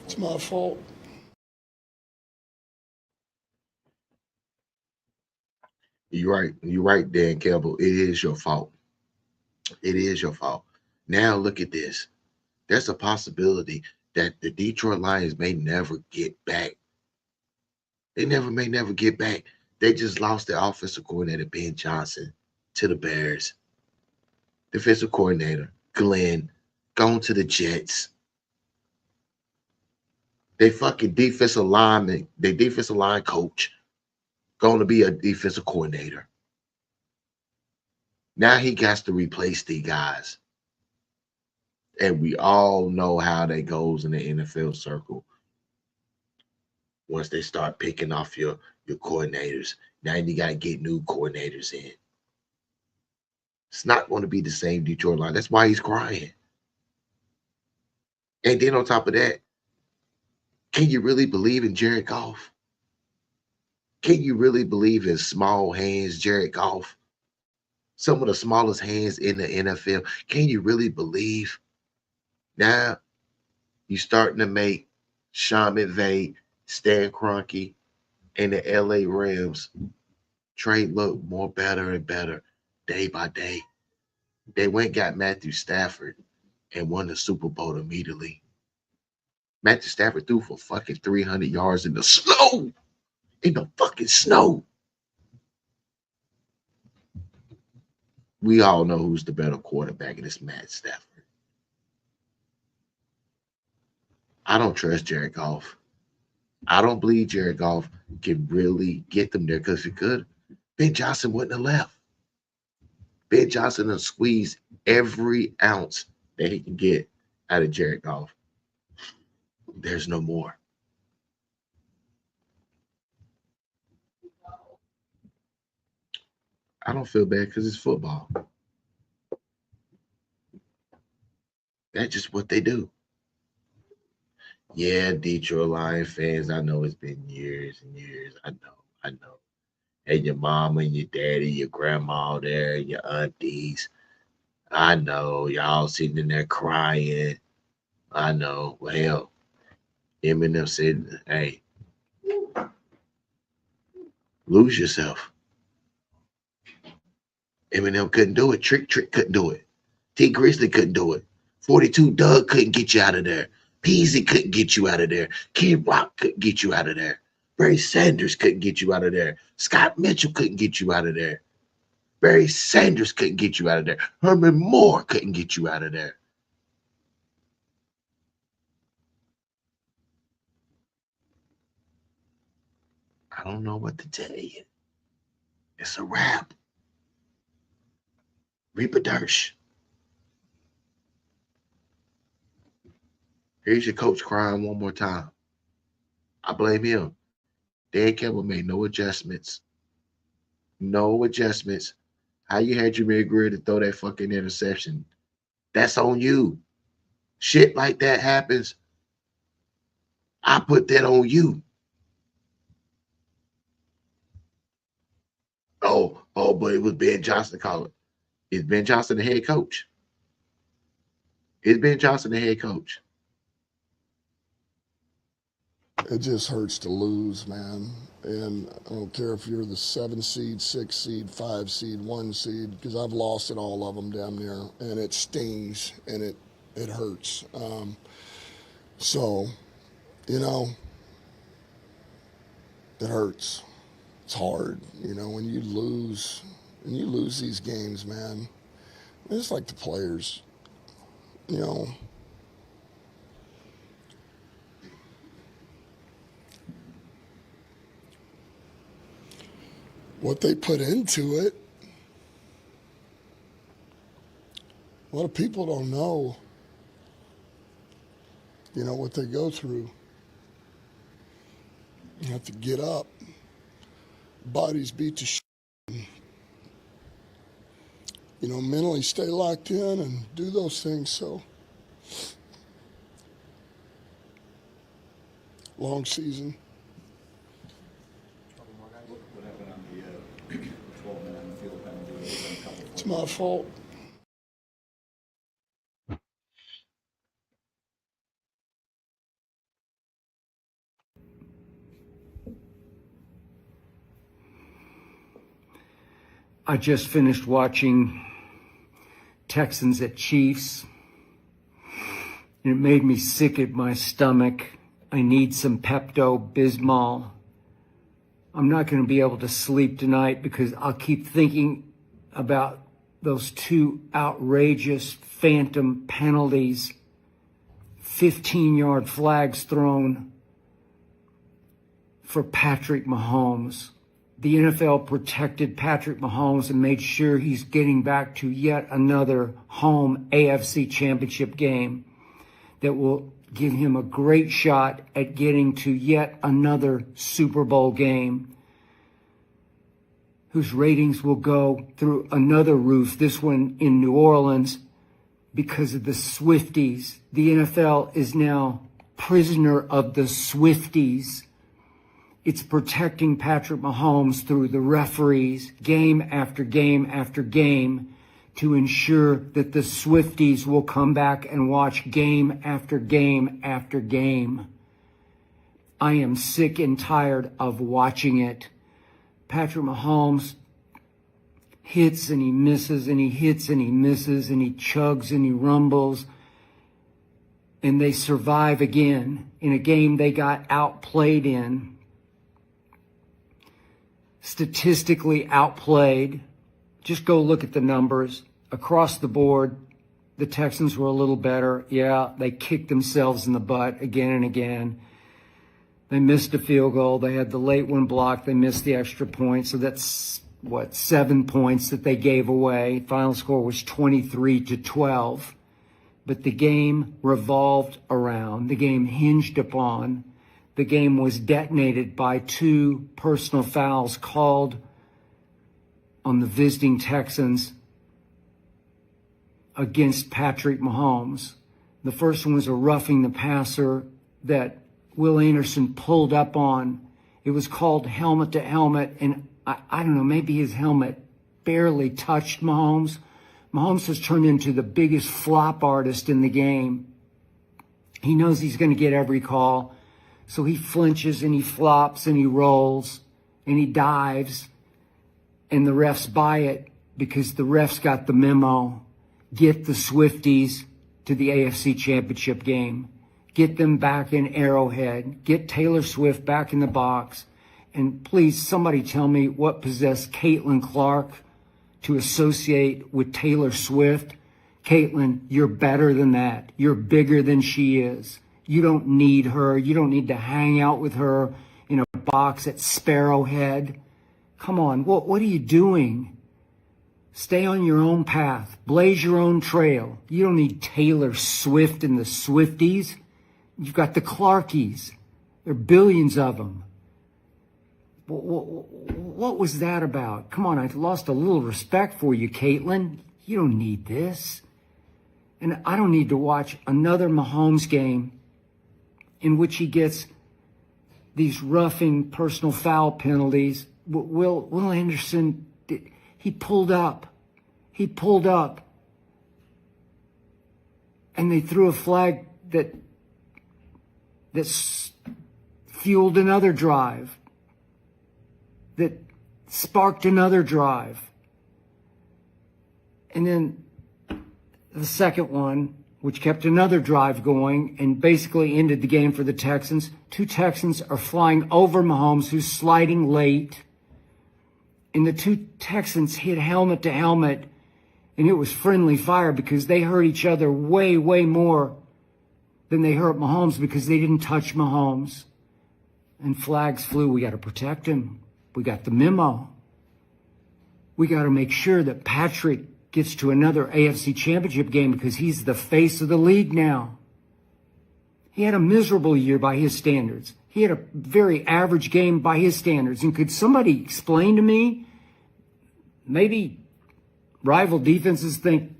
It's my fault. You're right, Dan Campbell. It is your fault. It is your fault. Now look at this. There's a possibility that the Detroit Lions may never get back. They may never get back. They just lost their offensive coordinator, Ben Johnson, to the Bears. Defensive coordinator, Glenn, gone to the Jets. They fucking defensive lineman, their defensive line coach, going to be a defensive coordinator. Now he got to replace these guys. And we all know how that goes in the NFL circle. Once they start picking off your coordinators, now you got to get new coordinators in. It's not going to be the same Detroit line. That's why he's crying. And then on top of that, can you really believe in Jared Goff? Can you really believe in small hands, Jared Goff? Some of the smallest hands in the NFL. Can you really believe? Now, you're starting to make Sean McVay, Stan Kroenke, and the LA Rams trade look more better and better day by day. They went and got Matthew Stafford and won the Super Bowl immediately. Matthew Stafford threw for fucking 300 yards in the snow. In the fucking snow. We all know who's the better quarterback, and it's Matt Stafford. I don't trust Jared Goff. I don't believe Jared Goff can really get them there, because if he could, Ben Johnson wouldn't have left. Ben Johnson will squeeze every ounce that he can get out of Jared Goff. There's no more. I don't feel bad because it's football. That's just what they do. Yeah, Detroit Lions fans, I know it's been years and years. I know. And your mama and your daddy, your grandma there, your aunties. I know. Y'all sitting in there crying. I know. Well, Eminem said, hey, lose yourself. Eminem couldn't do it. Trick couldn't do it. T Grizzly couldn't do it. 42 Doug couldn't get you out of there. Peasy couldn't get you out of there. Kid Rock couldn't get you out of there. Barry Sanders couldn't get you out of there. Scott Mitchell couldn't get you out of there. Barry Sanders couldn't get you out of there. Herman Moore couldn't get you out of there. I don't know what to tell you. It's a wrap. Reaper Dersh. Here's your coach crying one more time. I blame him. Dan Campbell made no adjustments. No adjustments. How you had Jameer Greer to throw that fucking interception? That's on you. Shit like that happens. I put that on you. Oh, but it was Ben Johnson calling. Is Ben Johnson the head coach? Is Ben Johnson the head coach? It just hurts to lose, man. And I don't care if you're the 7 seed, 6 seed, 5 seed, 1 seed, because I've lost at all of them damn near, and it stings and it hurts. So, you know, it hurts. It's hard, you know, when you lose these games, man. It's like the players, you know. What they put into it, a lot of people don't know, you know, what they go through. You have to get up. Bodies beat to shit. You know, mentally stay locked in and do those things. So, long season. It's my fault. I just finished watching Texans at Chiefs, and it made me sick at my stomach. I need some Pepto-Bismol. I'm not going to be able to sleep tonight because I'll keep thinking about those 2 outrageous phantom penalties, 15-yard flags thrown for Patrick Mahomes. The NFL protected Patrick Mahomes and made sure he's getting back to yet another home AFC championship game that will give him a great shot at getting to yet another Super Bowl game, whose ratings will go through another roof, this one in New Orleans, because of the Swifties. The NFL is now prisoner of the Swifties. It's protecting Patrick Mahomes through the referees game after game after game to ensure that the Swifties will come back and watch game after game after game. I am sick and tired of watching it. Patrick Mahomes hits and he misses and he hits and he misses and he chugs and he rumbles. And they survive again in a game they got outplayed in. Statistically outplayed. Just go look at the numbers. Across the board, the Texans were a little better. Yeah, they kicked themselves in the butt again and again. They missed a field goal. They had the late one blocked. They missed the extra point. So that's, 7 points that they gave away. Final score was 23-12. But the game revolved around, the game hinged upon, the game was detonated by 2 personal fouls called on the visiting Texans against Patrick Mahomes. The first one was a roughing the passer that Will Anderson pulled up on. It was called helmet to helmet, and I don't know, maybe his helmet barely touched Mahomes. Mahomes has turned into the biggest flop artist in the game. He knows he's going to get every call. So he flinches and he flops and he rolls and he dives, and the refs buy it because the refs got the memo. Get the Swifties to the AFC Championship game. Get them back in Arrowhead. Get Taylor Swift back in the box. And please, somebody tell me what possessed Caitlin Clark to associate with Taylor Swift. Caitlin, you're better than that. You're bigger than she is. You don't need her. You don't need to hang out with her in a box at Sparrowhead. Come on, what are you doing? Stay on your own path. Blaze your own trail. You don't need Taylor Swift and the Swifties. You've got the Clarkies. There are billions of them. What was that about? Come on, I lost a little respect for you, Caitlin. You don't need this. And I don't need to watch another Mahomes game in which he gets these roughing personal foul penalties. Will Anderson, he pulled up. He pulled up. And they threw a flag that fueled another drive, that sparked another drive. And then the second one, which kept another drive going and basically ended the game for the Texans. Two Texans are flying over Mahomes, who's sliding late. And the two Texans hit helmet to helmet, and it was friendly fire because they hurt each other way, way more than they hurt Mahomes because they didn't touch Mahomes. And flags flew. We got to protect him. We got the memo. We got to make sure that Patrick gets to another AFC Championship game because he's the face of the league now. He had a miserable year by his standards. He had a very average game by his standards. And could somebody explain to me, maybe rival defenses think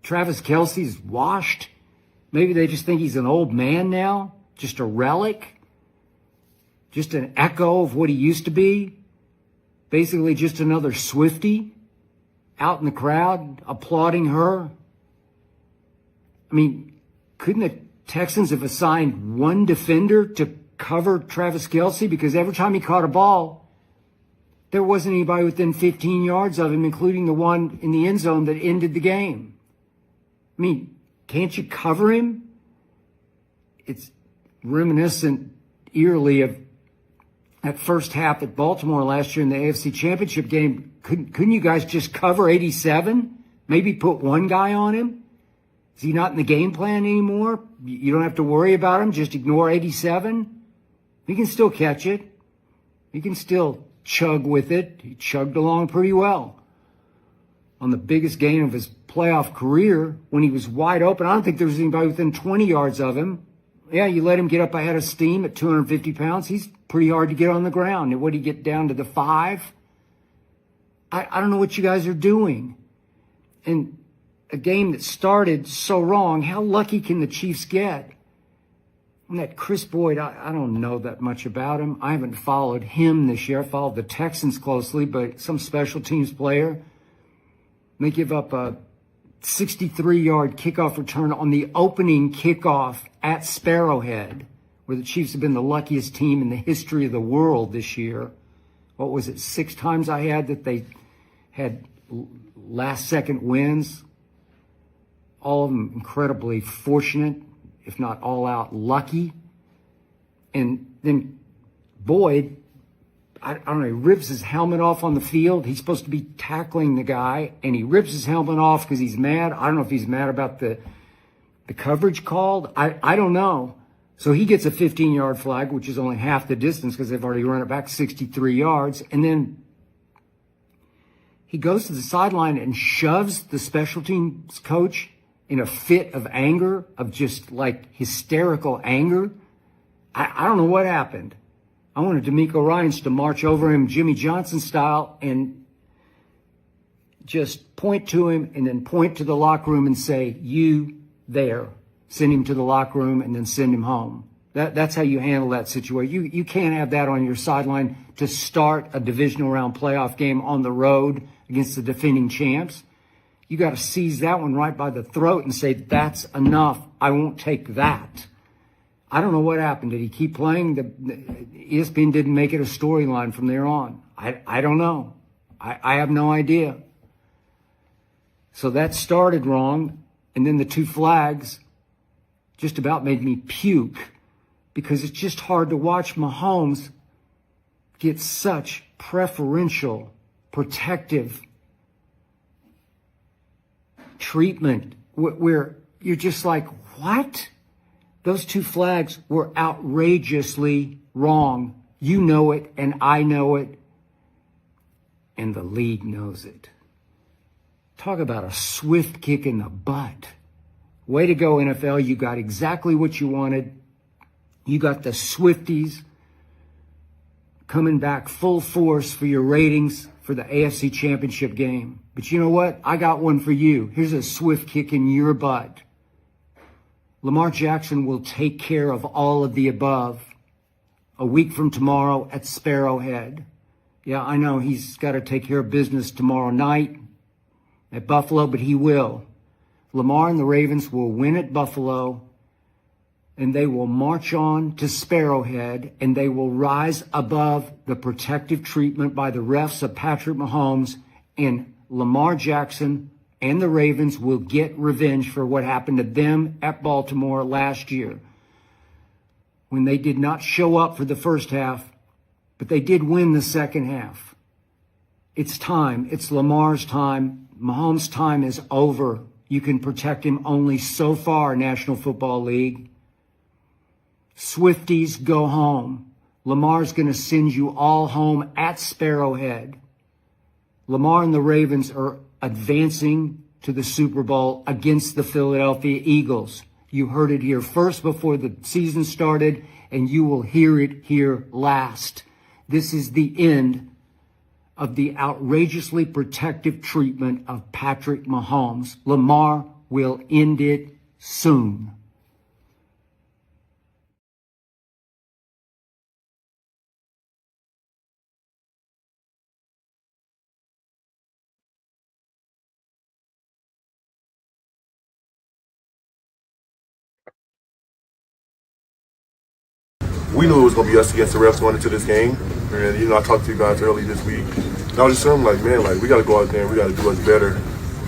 Travis Kelce's washed? Maybe they just think he's an old man now, just a relic, just an echo of what he used to be, basically just another Swiftie out in the crowd applauding her. I mean, couldn't the Texans have assigned one defender to cover Travis Kelce? Because every time he caught a ball, there wasn't anybody within 15 yards of him, including the one in the end zone that ended the game. I mean, can't you cover him? It's reminiscent eerily of that first half at Baltimore last year in the AFC Championship game. Couldn't you guys just cover 87? Maybe put one guy on him? Is he not in the game plan anymore? You don't have to worry about him. Just ignore 87. He can still catch it. He can still chug with it. He chugged along pretty well on the biggest game of his playoff career when he was wide open. I don't think there was anybody within 20 yards of him. Yeah, you let him get up ahead of steam at 250 pounds. He's pretty hard to get on the ground. And what did he get down to the 5? I don't know what you guys are doing. And a game that started so wrong, how lucky can the Chiefs get? And that Chris Boyd, I don't know that much about him. I haven't followed him this year. I followed the Texans closely, but some special teams player. They give up a 63-yard kickoff return on the opening kickoff at Sparrowhead, where the Chiefs have been the luckiest team in the history of the world this year. What was it, 6 times I had that they had last-second wins? All of them incredibly fortunate, if not all-out lucky. And then Boyd, I don't know, he rips his helmet off on the field. He's supposed to be tackling the guy, and he rips his helmet off because he's mad. I don't know if he's mad about the coverage called. I don't know. So he gets a 15-yard flag, which is only half the distance because they've already run it back 63 yards. And then he goes to the sideline and shoves the special teams coach in a fit of anger, of just like hysterical anger. I don't know what happened. I wanted D'Amico Ryans to march over him Jimmy Johnson style and just point to him and then point to the locker room and say, you there. Send him to the locker room and then send him home. That's how you handle that situation. You can't have that on your sideline to start a divisional round playoff game on the road against the defending champs. You got to seize that one right by the throat and say, that's enough. I won't take that. I don't know what happened. Did he keep playing? The ESPN didn't make it a storyline from there on. I don't know. I have no idea. So that started wrong. And then the 2 flags just about made me puke, because it's just hard to watch Mahomes get such preferential, protective treatment where you're just like, what? Those 2 flags were outrageously wrong. You know it, and I know it, and the league knows it. Talk about a swift kick in the butt. Way to go, NFL. You got exactly what you wanted. You got the Swifties coming back full force for your ratings for the AFC Championship game. But you know what? I got one for you. Here's a swift kick in your butt. Lamar Jackson will take care of all of the above a week from tomorrow at Sparrowhead. Yeah, I know he's got to take care of business tomorrow night at Buffalo, but he will. Lamar and the Ravens will win at Buffalo, and they will march on to Sparrowhead, and they will rise above the protective treatment by the refs of Patrick Mahomes, and Lamar Jackson and the Ravens will get revenge for what happened to them at Baltimore last year, when they did not show up for the first half, but they did win the second half. It's time. It's Lamar's time. Mahomes' time is over. You can protect him only so far, National Football League. Swifties, go home. Lamar's going to send you all home at Sparrowhead. Lamar and the Ravens are advancing to the Super Bowl against the Philadelphia Eagles. You heard it here first before the season started, and you will hear it here last. This is the end of the outrageously protective treatment of Patrick Mahomes. Lamar will end it soon. We knew it was going to be us against the refs going into this game. And, you know, I talked to you guys early this week. And I was just saying, like, man, like, we got to go out there and we got to do us better.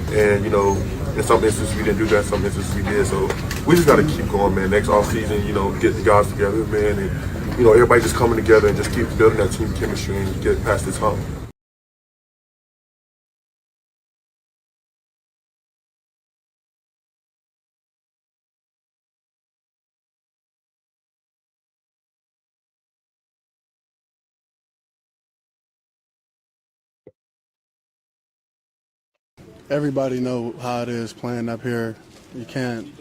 And, you know, in some instances we didn't do that, some instances we did. So we just got to keep going, man. Next offseason, you know, get the guys together, man. And, you know, everybody just coming together and just keep building that team chemistry and get past this hump. Everybody know how it is playing up here. You can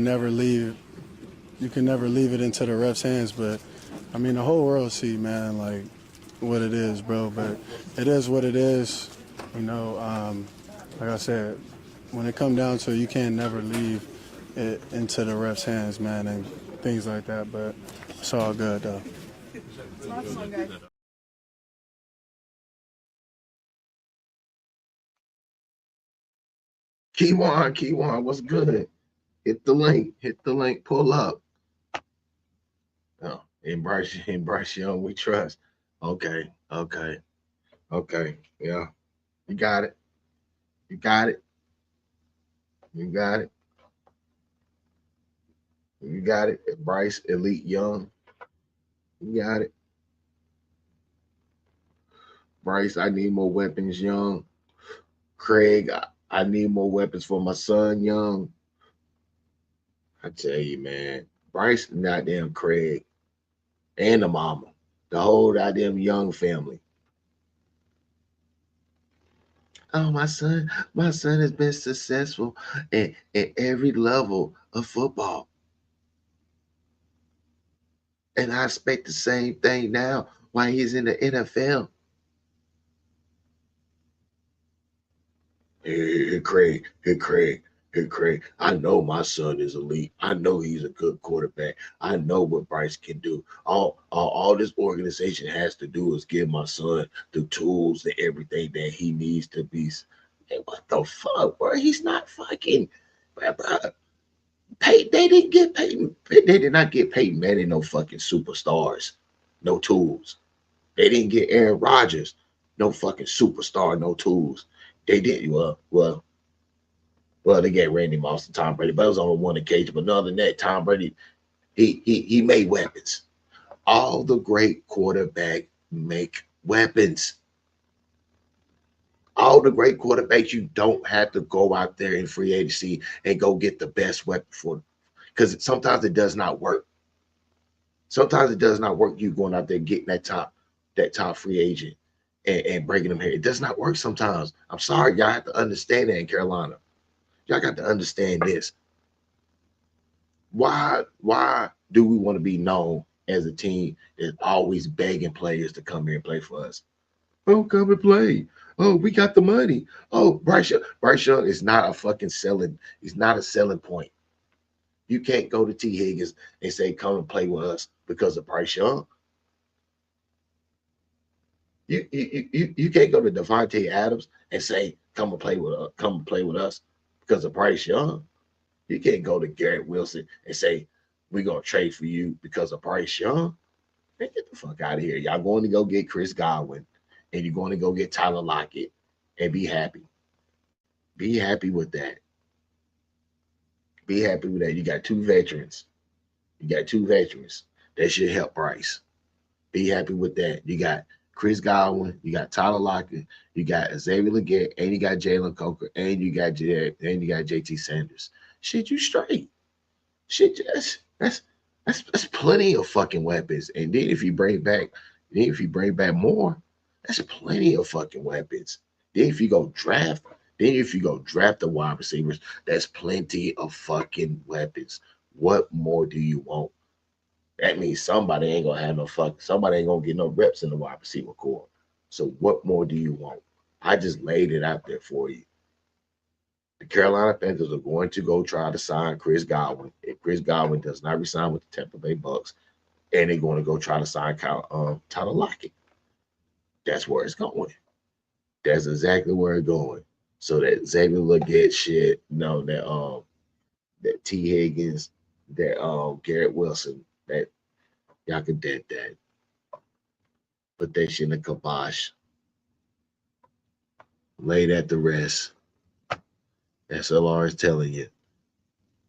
never leave it into the refs' hands. But I mean, the whole world see, man, like what it is, bro. But it is what it is. You know, like I said, when it comes down to it, you can never leave it into the refs' hands, man, and things like that. But it's all good, though. Keywan, what's good? Hit the link, pull up. Oh, in Bryce Young, we trust. Okay, yeah. You got it. You got it. Bryce, Elite Young. You got it. Bryce, I need more weapons, Young. Craig, I need more weapons for my son, Young. I tell you, man, Bryce and goddamn Craig and the mama, the whole goddamn Young family. Oh, my son has been successful at every level of football. And I expect the same thing now while he's in the NFL. Hey, Craig. I know my son is elite. I know he's a good quarterback. I know what Bryce can do. All this organization has to do is give my son the tools and everything that he needs to be. Hey, what the fuck, bro? He's not fucking. Bro. They didn't get Peyton. They did not get Peyton Manning no fucking superstars, no tools. They didn't get Aaron Rodgers, no fucking superstar, no tools. They didn't. Well, they gave Randy Moss and Tom Brady, but it was on one occasion. But other than that, Tom Brady, he made weapons. All the great quarterbacks make weapons. All the great quarterbacks, you don't have to go out there in free agency and go get the best weapon for, because sometimes it does not work. Sometimes it does not work. You going out there getting that top free agent and bringing them here. It does not work sometimes. I'm sorry, y'all have to understand that in Carolina. Y'all got to understand this. Why do we want to be known as a team that's always begging players to come here and play for us? Oh, come and play. Oh, we got the money. Oh, Bryce Young is not a fucking selling. He's not a selling point. You can't go to T. Higgins and say, come and play with us because of Bryce Young. You can't go to Devontae Adams and say, come and play with us because of Bryce Young. You can't go to Garrett Wilson and say, we're gonna trade for you because of Bryce Young. Man, get the fuck out of here. Y'all going to go get Chris Godwin and you're going to go get Tyler Lockett and be happy. Be happy with that. Be happy with that. You got two veterans. That should help Bryce. Be happy with that. You got Chris Godwin, you got Tyler Lockett, you got Xavier Legette, and you got Jalen Coker, and you got JT Sanders. Shit, you straight. Shit, that's plenty of fucking weapons. And then if you bring back more, that's plenty of fucking weapons. Then if you go draft the wide receivers, that's plenty of fucking weapons. What more do you want? That means somebody ain't gonna get no reps in the wide receiver core. So what more do you want? I just laid it out there for you. The Carolina Panthers are going to go try to sign Chris Godwin. If Chris Godwin does not resign with the Tampa Bay Bucks, and they're going to go try to sign Tyler Lockett. That's where it's going. That's exactly where it's going. So that Xavier Legette shit, that T. Higgins, that Garrett Wilson, that y'all can dead that. Put that shit in the kibosh. Lay that to rest. S.L.R is telling you.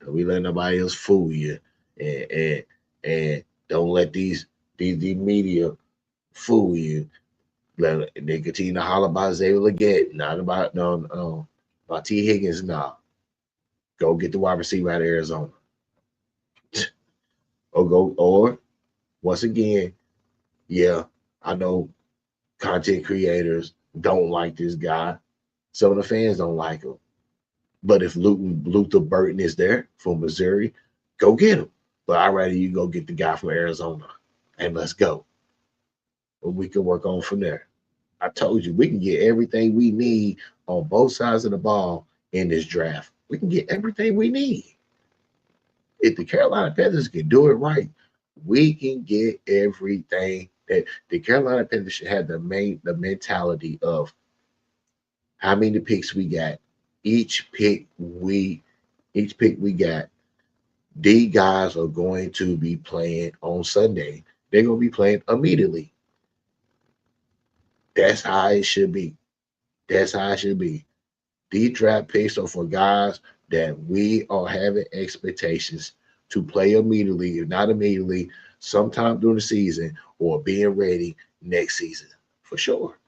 Don't be letting nobody else fool you. And don't let these media fool you. They continue to holler about Xavier Legette, not about about T. Higgins. No. Go get the wide receiver out of Arizona. Or once again, yeah, I know content creators don't like this guy. Some of the fans don't like him. But if Luther Burton is there from Missouri, go get him. But I'd rather you go get the guy from Arizona and let's go. But we can work on from there. I told you, we can get everything we need on both sides of the ball in this draft. We can get everything we need. If the Carolina Panthers can do it right, we can get everything. That the Carolina Panthers should have the mentality of how many picks we got. Each pick we got, these guys are going to be playing on Sunday. They're going to be playing immediately. That's how it should be. These draft picks are for guys that we are having expectations to play immediately, if not immediately, sometime during the season or being ready next season. For sure.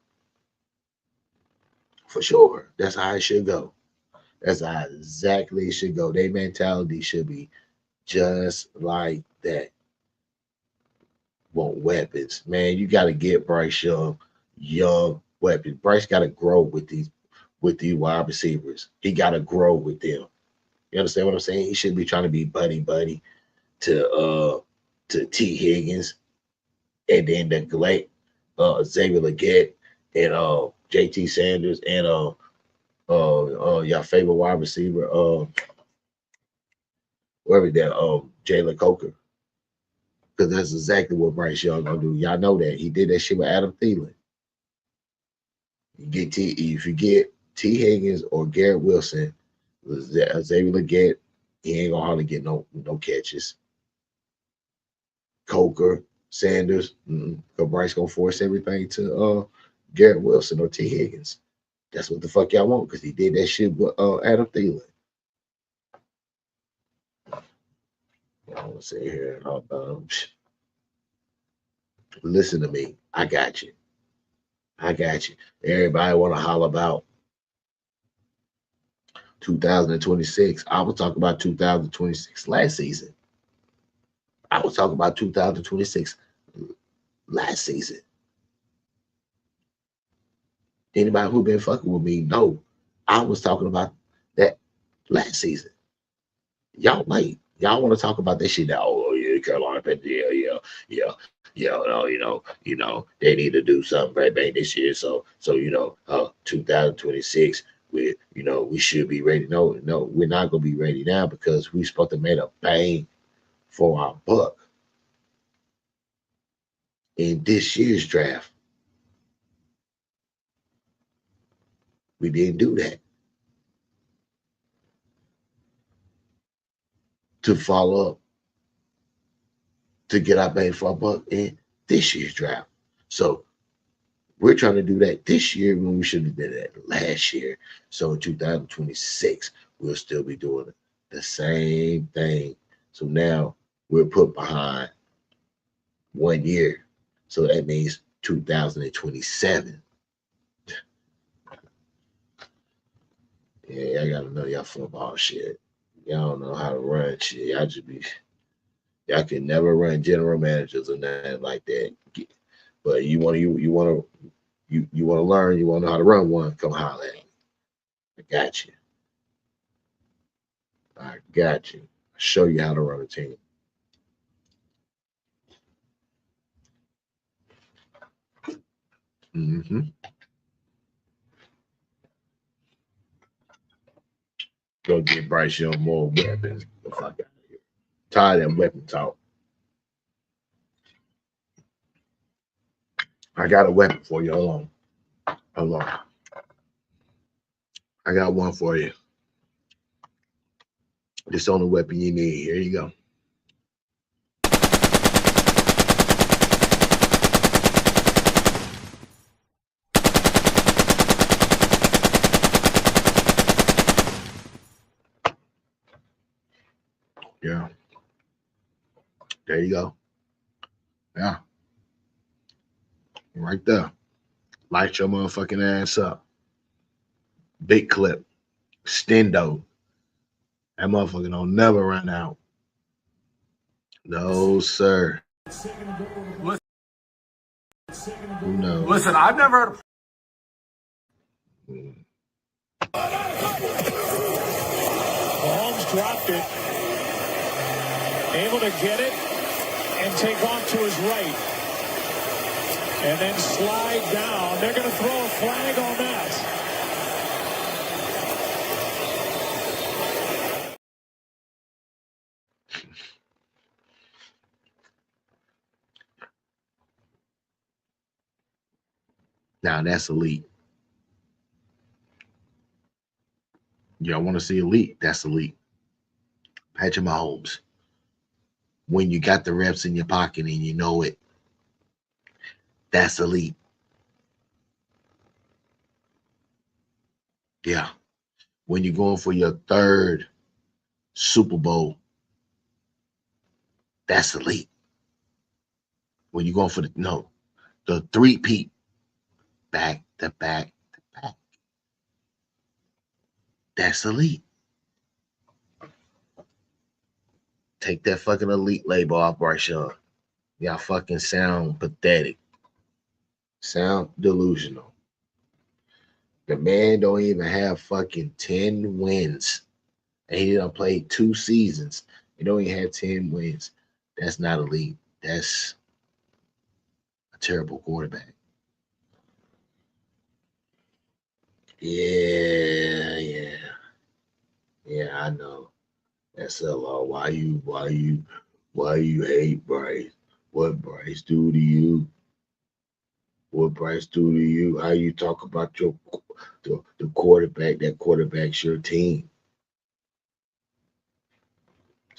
That's how it should go. That's how exactly it should go. Their mentality should be just like that. Want weapons. Man, you got to get Bryce young weapons. Bryce got to grow with these wide receivers. He got to grow with them. You understand what I'm saying? He should be trying to be buddy to T. Higgins and then neglect Xavier Legette and JT Sanders and your favorite wide receiver, whoever that, Jalen Coker. Because that's exactly what Bryce Young gonna do. Y'all know that. He did that shit with Adam Thielen. If you get T. Higgins or Garrett Wilson, Xavier Legette, He ain't gonna hardly get no catches. Coker, Sanders, Bryce gonna force everything to Garrett Wilson or T. Higgins. That's what the fuck y'all want because he did that shit with Adam Thielen. I want to sit here and listen to me. I got you. I got you. Everybody want to holler about 2026. I was talking about 2026 last season. I was talking about 2026 last season. Anybody who been fucking with me know I was talking about that last season. Y'all want to talk about that shit now? Oh yeah, Carolina Panthers, they need to do something bang this year. So 2026, we should be ready. No, we're not gonna be ready now because we're supposed to make a bang for our buck in this year's draft. We didn't do that. To follow up to get our bang for our buck in this year's draft. So we're trying to do that this year when we should have did that last year. So in 2026, we'll still be doing the same thing. So now we're put behind 1 year. So that means 2027. Yeah, I gotta know y'all football shit. Y'all don't know how to run shit. Y'all can never run general managers or nothing like that. But you want to learn, you want to know how to run one, come holler at me. I got you. I got you. I'll show you how to run a team. Mm-hmm. Go get Bryce Young more weapons. The fuck out of here. Tired of that weapon talk. I got a weapon for you. Hold on. I got one for you. This only weapon you need. Here you go. Yeah. There you go. Yeah. Right there. Light your motherfucking ass up. Big clip. Stendo. That motherfucker don't never run out. No, sir. Who knows? Listen, I've never heard of Mahomes dropped it. Able to get it and take off to his right. And then slide down. They're going to throw a flag on that. Now that's elite. Y'all want to see elite? That's elite. Patrick Mahomes. When you got the reps in your pocket and you know it, that's elite. Yeah. When you're going for your third Super Bowl, that's elite. When you're going for the three-peat, back to back to back, that's elite. Take that fucking elite label off Bryce Young. Y'all fucking sound pathetic. Sound delusional. The man don't even have fucking 10 wins. And he done played 2 seasons. He don't even have 10 wins. That's not elite. That's a terrible quarterback. Yeah, I know. S.L.R. Why you hate Bryce? What Bryce do to you? What Bryce do to you? How you talk about the quarterback? That quarterback's your team.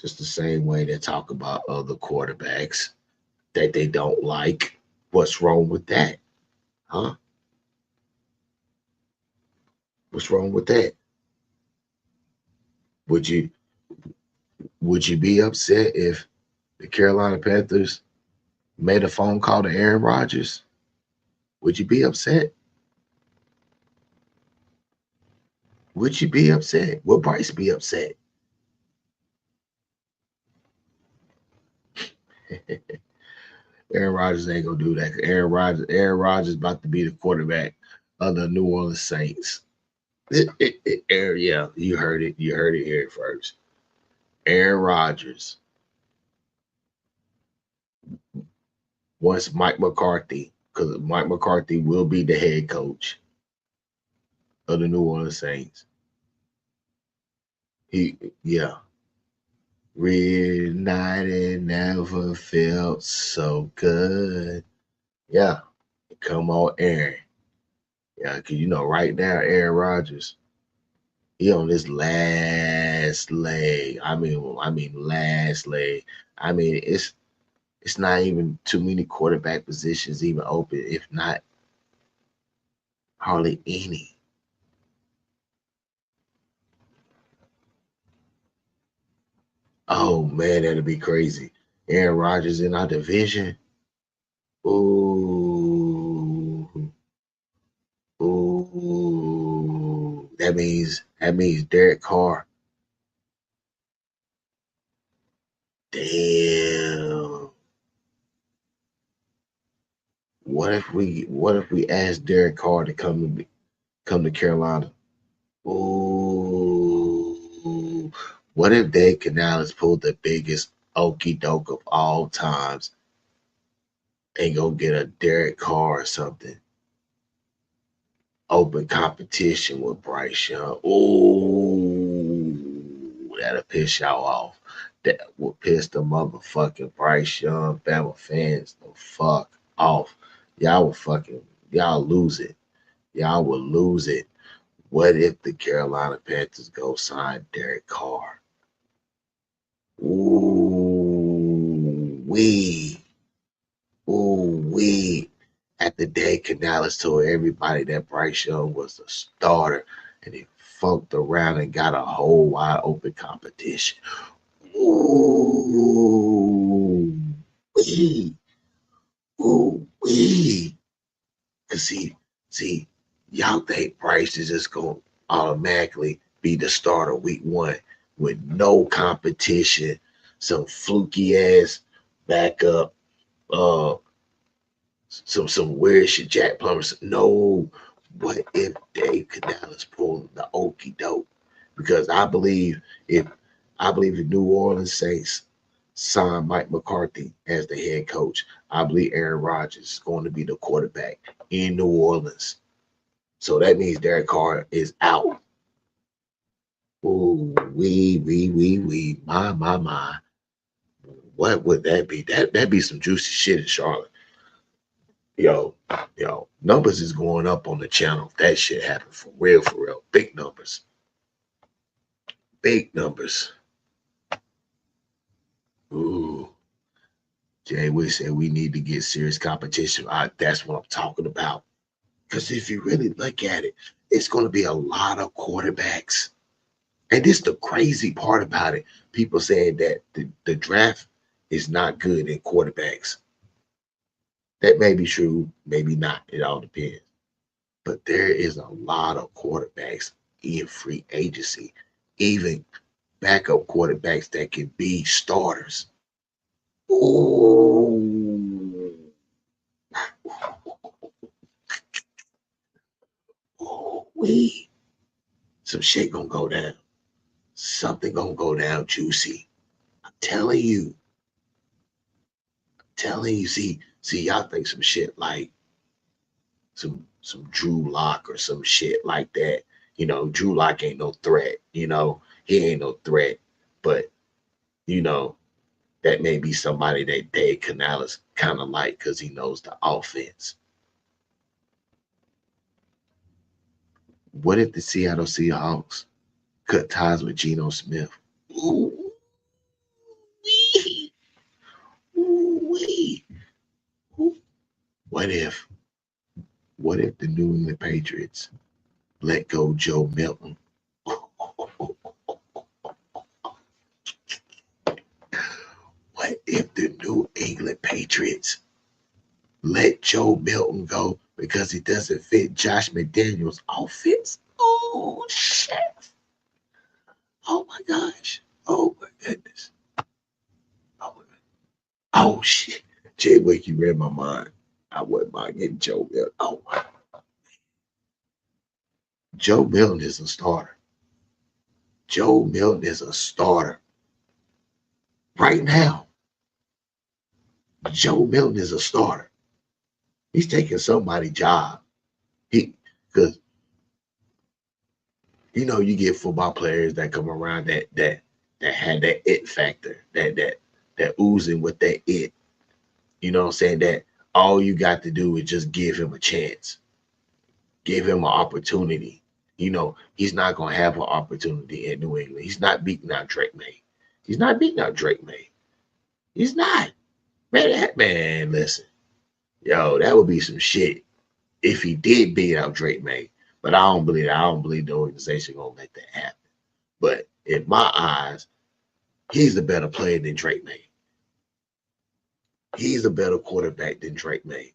Just the same way they talk about other quarterbacks that they don't like. What's wrong with that? Huh? What's wrong with that? Would you be upset if the Carolina Panthers made a phone call to Aaron Rodgers? Would you be upset? Would you be upset? Would Bryce be upset? Aaron Rodgers ain't gonna do that. Aaron Rodgers about to be the quarterback of the New Orleans Saints. Yeah, you heard it. You heard it here first. Aaron Rodgers wants Mike McCarthy, because Mike McCarthy will be the head coach of the New Orleans Saints. Yeah. Reunited never felt so good. Yeah. Come on, Aaron. Yeah, because right now, Aaron Rodgers, he on this last leg. I mean last leg. I mean, it's not even too many quarterback positions even open, if not hardly any. Oh man, that'd be crazy. Aaron Rodgers in our division. Ooh. Ooh. That means Derek Carr. Damn. What if we ask Derek Carr to come to Carolina? Ooh. What if Dave Canales pulled the biggest okey doke of all times and go get a Derek Carr or something? Open competition with Bryce Young. Ooh, that'll piss y'all off. That will piss the motherfucking Bryce Young Bama fans the fuck off. Y'all lose it. Y'all will lose it. What if the Carolina Panthers go sign Derek Carr? Ooh, wee. At the day, Canales told everybody that Bryce Young was a starter, and he funked around and got a whole wide open competition. Ooh, wee. Ooh, wee. Cause see, y'all think Bryce is just gonna automatically be the starter week 1 with no competition, some fluky ass backup, some weird shit, Jack Plummer. No, what if Dave Canales pulled the okey doke? Because I believe the New Orleans Saints sign Mike McCarthy as the head coach, I believe Aaron Rodgers is going to be the quarterback in New Orleans. So that means Derek Carr is out. Ooh, wee. My. What would that be? That'd be some juicy shit in Charlotte. Yo, numbers is going up on the channel. If that shit happened for real. Big numbers. Ooh. Jay we said we need to get serious competition. That's what I'm talking about. Because if you really look at it, it's going to be a lot of quarterbacks. And this is the crazy part about it. People saying that the draft is not good in quarterbacks. That may be true, maybe not. It all depends. But there is a lot of quarterbacks in free agency, even backup quarterbacks that can be starters. Ooh. Wee. Some shit gonna go down. Something gonna go down juicy. I'm telling you. See, y'all think some shit like some Drew Lock or some shit like that. Drew Lock ain't no threat. He ain't no threat. But that may be somebody that Dave Canales kind of like because he knows the offense. What if the Seattle Seahawks cut ties with Geno Smith? Ooh. What if the New England Patriots let go Joe Milton? What if the New England Patriots let Joe Milton go because he doesn't fit Josh McDaniels' offense? Oh, shit. Oh, my gosh. Oh, my goodness. Oh, shit. Jay Wick, you read my mind. I wouldn't mind getting Joe Milton. Oh, my. Joe Milton is a starter. Joe Milton is a starter. Right now, Joe Milton is a starter. He's taking somebody's job. Because you get football players that come around that had that it factor, that oozing with that it. You know what I'm saying? That all you got to do is just give him a chance. Give him an opportunity. He's not gonna have an opportunity in New England. He's not beating out Drake May. He's not beating out Drake May. He's not. Man, listen. Yo, that would be some shit if he did beat out Drake May. But I don't believe the organization gonna let that happen. But in my eyes, he's a better player than Drake May. He's a better quarterback than Drake May.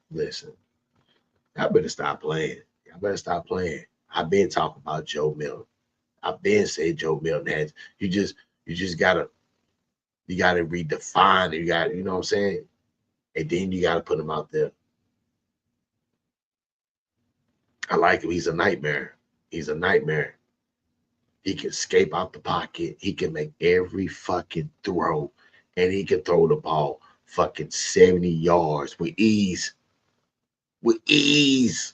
Listen, I better stop playing. I've been talking about Joe Milton. I've been saying Joe Milton has. You just gotta redefine it. You know what I'm saying? And then you gotta put him out there. I like him. He's a nightmare. He's a nightmare. He can escape out the pocket. He can make every fucking throw. And he can throw the ball fucking 70 yards with ease. With ease.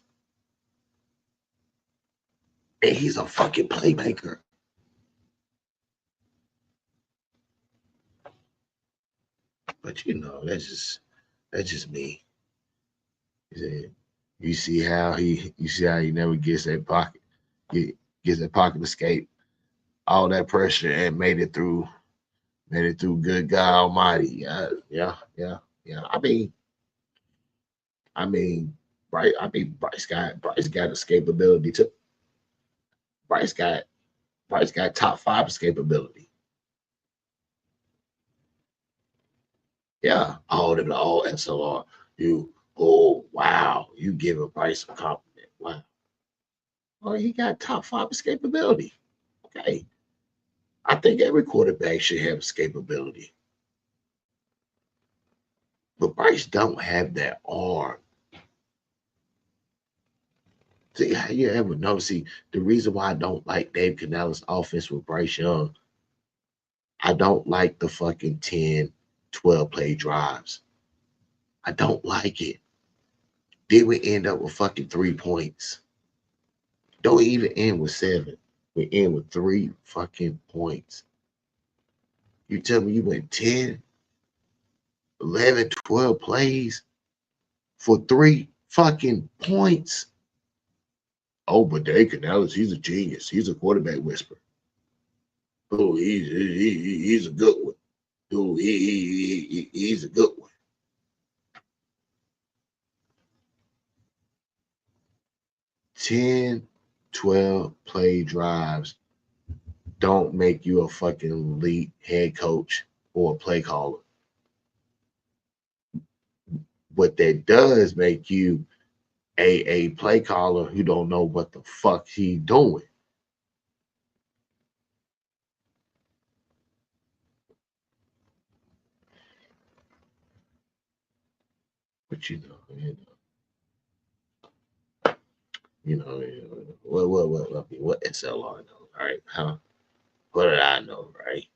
And he's a fucking playmaker. But that's just me. You see how he never gets that pocket. He gets that pocket escape. All that pressure and made it through. Good God Almighty. Yeah. Bryce got escapability too. Bryce got top 5 escapability. Yeah. All S.L.R. Wow. You giving Bryce a compliment. Wow. Well, he got top 5 escapability. Okay. I think every quarterback should have escapability. But Bryce don't have that arm. See, how you ever know? See, the reason why I don't like Dave Canales' offense with Bryce Young, I don't like the fucking 10, 12 play drives. I don't like it. Then we end up with fucking 3 points. Don't even end with 7. We end with 3 fucking points. You tell me you went 10, 11, 12 plays for 3 fucking points. Oh, but Dave Canales, he's a genius. He's a quarterback whisperer. Oh, he's a good one. Oh, he's a good one. Ten, 12 play drives don't make you a fucking elite head coach or a play caller. What that does make you a play caller who don't know what the fuck he's doing. But what S.L.R know, right? Huh? What did I know, right?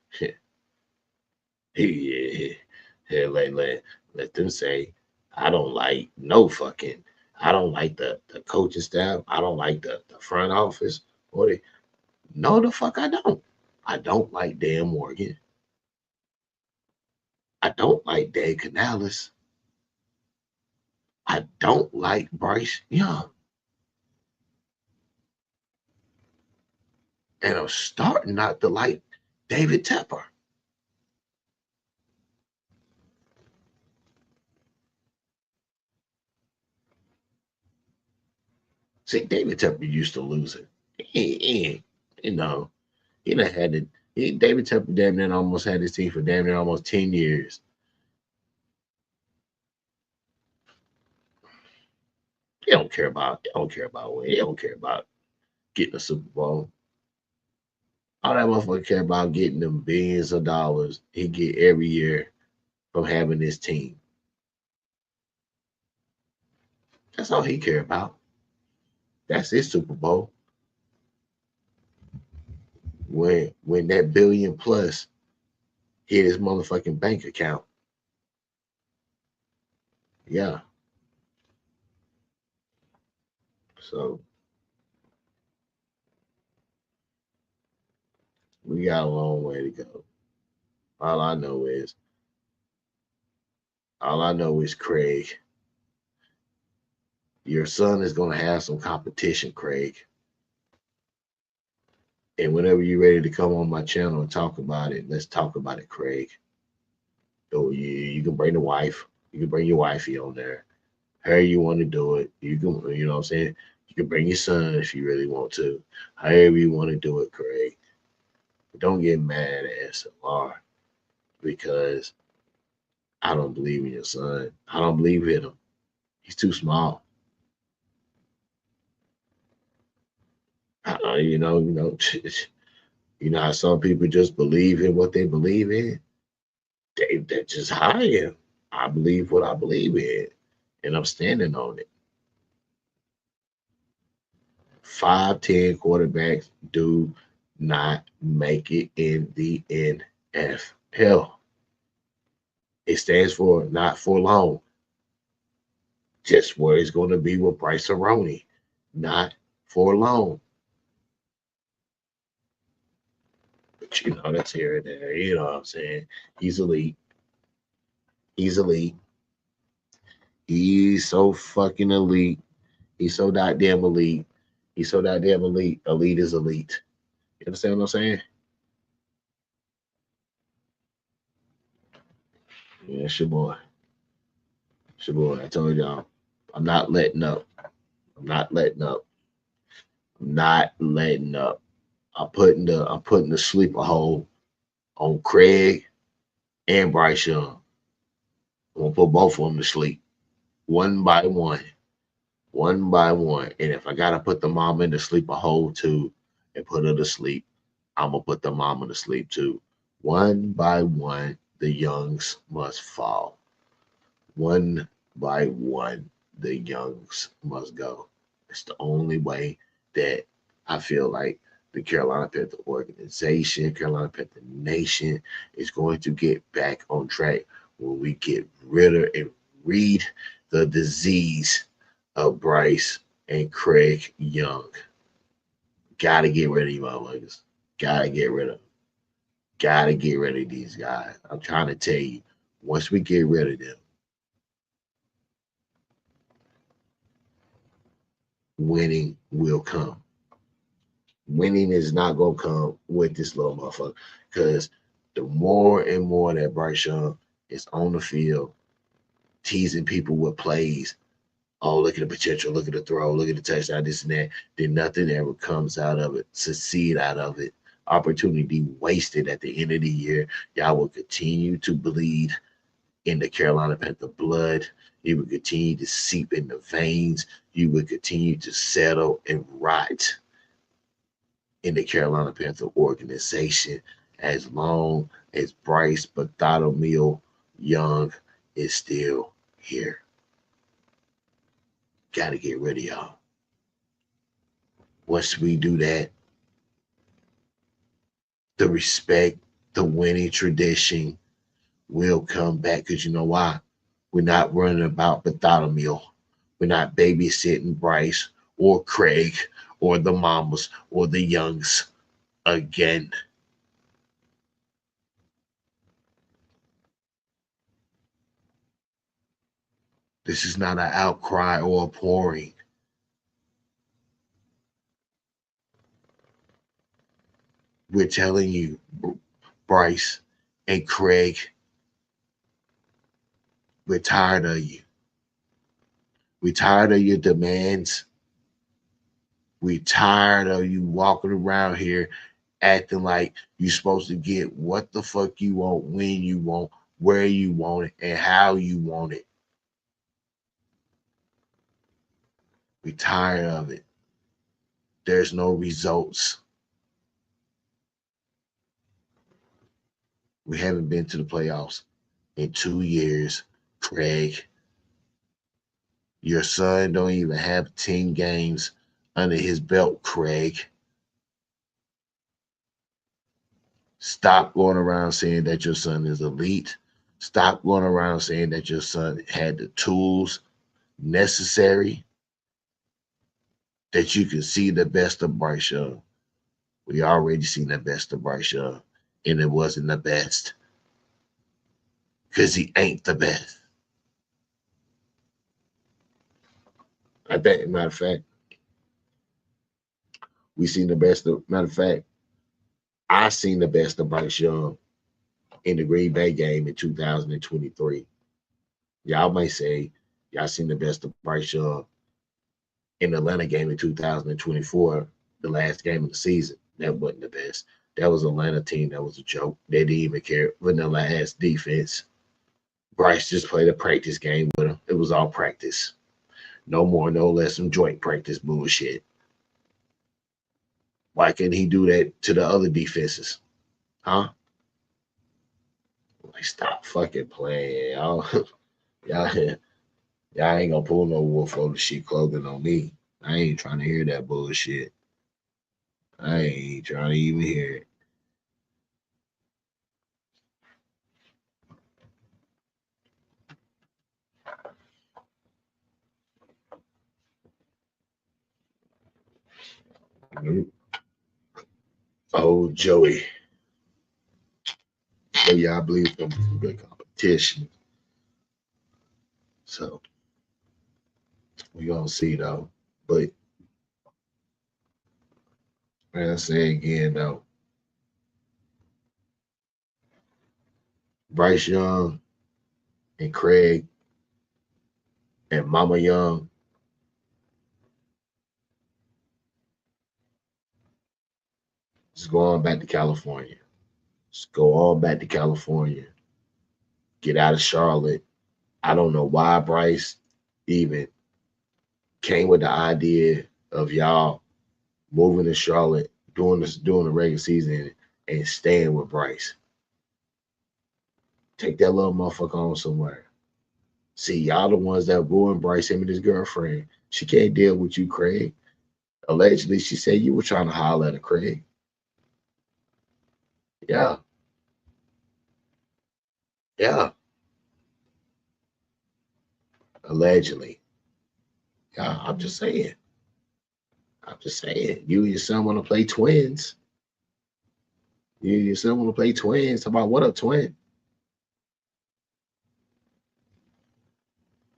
Let them say, I don't like I don't like the coaching staff. I don't like the front office. No, the fuck I don't. I don't like Dan Morgan. I don't like Dave Canales. I don't like Bryce Young. And I'm starting not to like David Tepper. See, David Tepper used to lose it. You know, he done had it. David Tepper damn near almost had his team for damn near almost 10 years. He don't care about winning. He don't care about getting a Super Bowl. All that motherfucker care about getting them billions of dollars he get every year from having this team. That's all he care about. That's his Super Bowl. When that billion plus hit his motherfucking bank account. Yeah. So we got a long way to go. All I know is Craig. Your son is gonna have some competition, Craig. And whenever you're ready to come on my channel and talk about it, let's talk about it, Craig. So you can bring the wife. You can bring your wifey on there. However you want to do it. You can, you know what I'm saying? You can bring your son if you really want to. However you want to do it, Craig. But don't get mad at S.L.R. because I don't believe in your son. I don't believe in him. He's too small. You know, you know how some people just believe in what they believe in. That's just how I am. I believe what I believe in, and I'm standing on it. 5'10" quarterbacks do not make it in the NFL. It stands for not for long. Just where it's going to be with Bryce Aroni. Not for long. But you know, that's here and there. You know what I'm saying? He's elite. He's elite. He's so fucking elite. He's so goddamn elite. He's so goddamn elite. Elite is elite. You understand what I'm saying? Yeah, it's your boy. It's your boy. I told y'all. I'm not letting up. I'm not letting up. I'm not letting up. I'm putting the sleeper hole on Craig and Bryce Young. I'm gonna put both of them to sleep. One by one. One by one. And if I gotta put the mom in the sleeper hole too and put her to sleep, I'm gonna put the mama to sleep too. One by one, the youngs must fall. One by one, the youngs must go. It's the only way that I feel like the Carolina Panther organization, Carolina Panther Nation is going to get back on track when we get rid of and read the disease of Bryce and Craig Young. Gotta get rid of you motherfuckers. Gotta get rid of them. Gotta get rid of these guys. I'm trying to tell you, once we get rid of them, winning will come. Winning is not gonna come with this little motherfucker because the more and more that Bryce Young is on the field, teasing people with plays. Oh, look at the potential, look at the throw, look at the touchdown, this and that. Then nothing ever comes out of it, succeed out of it. Opportunity wasted at the end of the year. Y'all will continue to bleed in the Carolina Panther blood. You will continue to seep in the veins. You will continue to settle and rot in the Carolina Panther organization as long as Bryce Bartholomew Young is still here. Got to get rid of y'all. Once we do that, the respect, the winning tradition will come back. Because you know why? We're not running about Bartholomew. We're not babysitting Bryce or Craig or the mamas or the youngs again. This is not an outcry or a pouring. We're telling you, Bryce and Craig, we're tired of you. We're tired of your demands. We tired of you walking around here acting like you're supposed to get what the fuck you want, when you want, where you want it, and how you want it. We tired of it. There's no results. We haven't been to the playoffs in 2 years, Craig. Your son don't even have 10 games under his belt, Craig. Stop going around saying that your son is elite. Stop going around saying that your son had the tools necessary that you can see the best of Bryce Young. We already seen the best of Bryce Young, and it wasn't the best because he ain't the best. I think, matter of fact, we seen the best of, matter of fact, I seen the best of Bryce Young in the Green Bay game in 2023. Y'all might say y'all seen the best of Bryce Young in the Atlanta game in 2024, the last game of the season. That wasn't the best. That was Atlanta team. That was a joke. They didn't even care. Vanilla ass defense. Bryce just played a practice game with him. It was all practice. No more, no less, some joint practice bullshit. Why couldn't he do that to the other defenses? Huh? Like, stop fucking playing, y'all. y'all ain't gonna pull no wolf over sheep clothing on me. I ain't trying to hear that bullshit. I ain't trying to even hear it. Oh, Joey. So yeah, I believe it's gonna be some good competition. So we gonna see though. But as I say again though, Bryce Young and Craig and Mama Young, just go on back to California. Just go on back to California. Get out of Charlotte. I don't know why Bryce even came with the idea of y'all moving to Charlotte, doing the regular season and staying with Bryce. Take that little motherfucker on somewhere. See, y'all the ones that ruined Bryce, him and his girlfriend. She can't deal with you, Craig. Allegedly, she said you were trying to holler at her, Craig. Yeah. Yeah. Allegedly. Yeah, I'm just saying. I'm just saying. You and your son want to play twins. You and your son want to play twins. How about what a twin?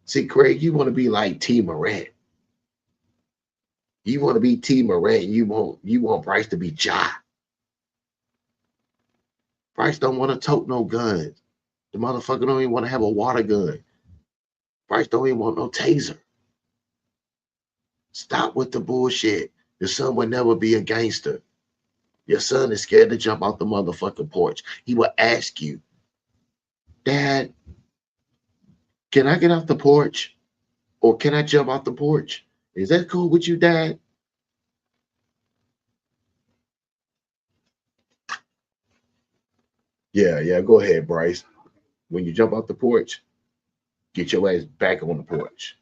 See, Craig, you want to be like T. Morant. You want to be T. Morant. You want Bryce to be Ja. Bryce don't want to tote no guns. The motherfucker don't even want to have a water gun. Bryce don't even want no taser. Stop with the bullshit. Your son would never be a gangster. Your son is scared to jump off the motherfucking porch. He will ask you, Dad, can I get off the porch? Or can I jump off the porch? Is that cool with you, Dad? Yeah, go ahead, Bryce. When you jump off the porch, get your ass back on the porch.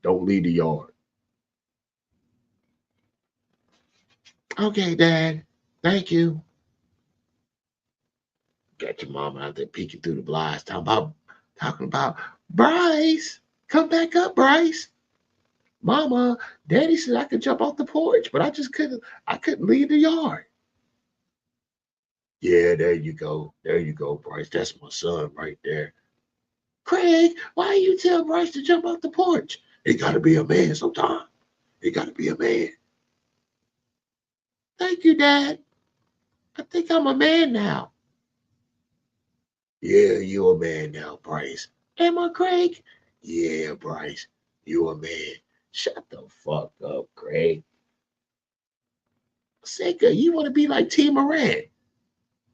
Don't leave the yard. Okay, Dad. Thank you. Got your mama out there peeking through the blinds, talking about Bryce. Come back up, Bryce. Mama, Daddy said I could jump off the porch, but I just couldn't. I couldn't leave the yard. Yeah, there you go. There you go, Bryce. That's my son right there. Craig, why you tell Bryce to jump off the porch? He got to be a man sometime. He got to be a man. Thank you, Dad. I think I'm a man now. Yeah, you a man now, Bryce. Am I, Craig? Yeah, Bryce, you a man. Shut the fuck up, Craig. Sika, you want to be like T. Morant.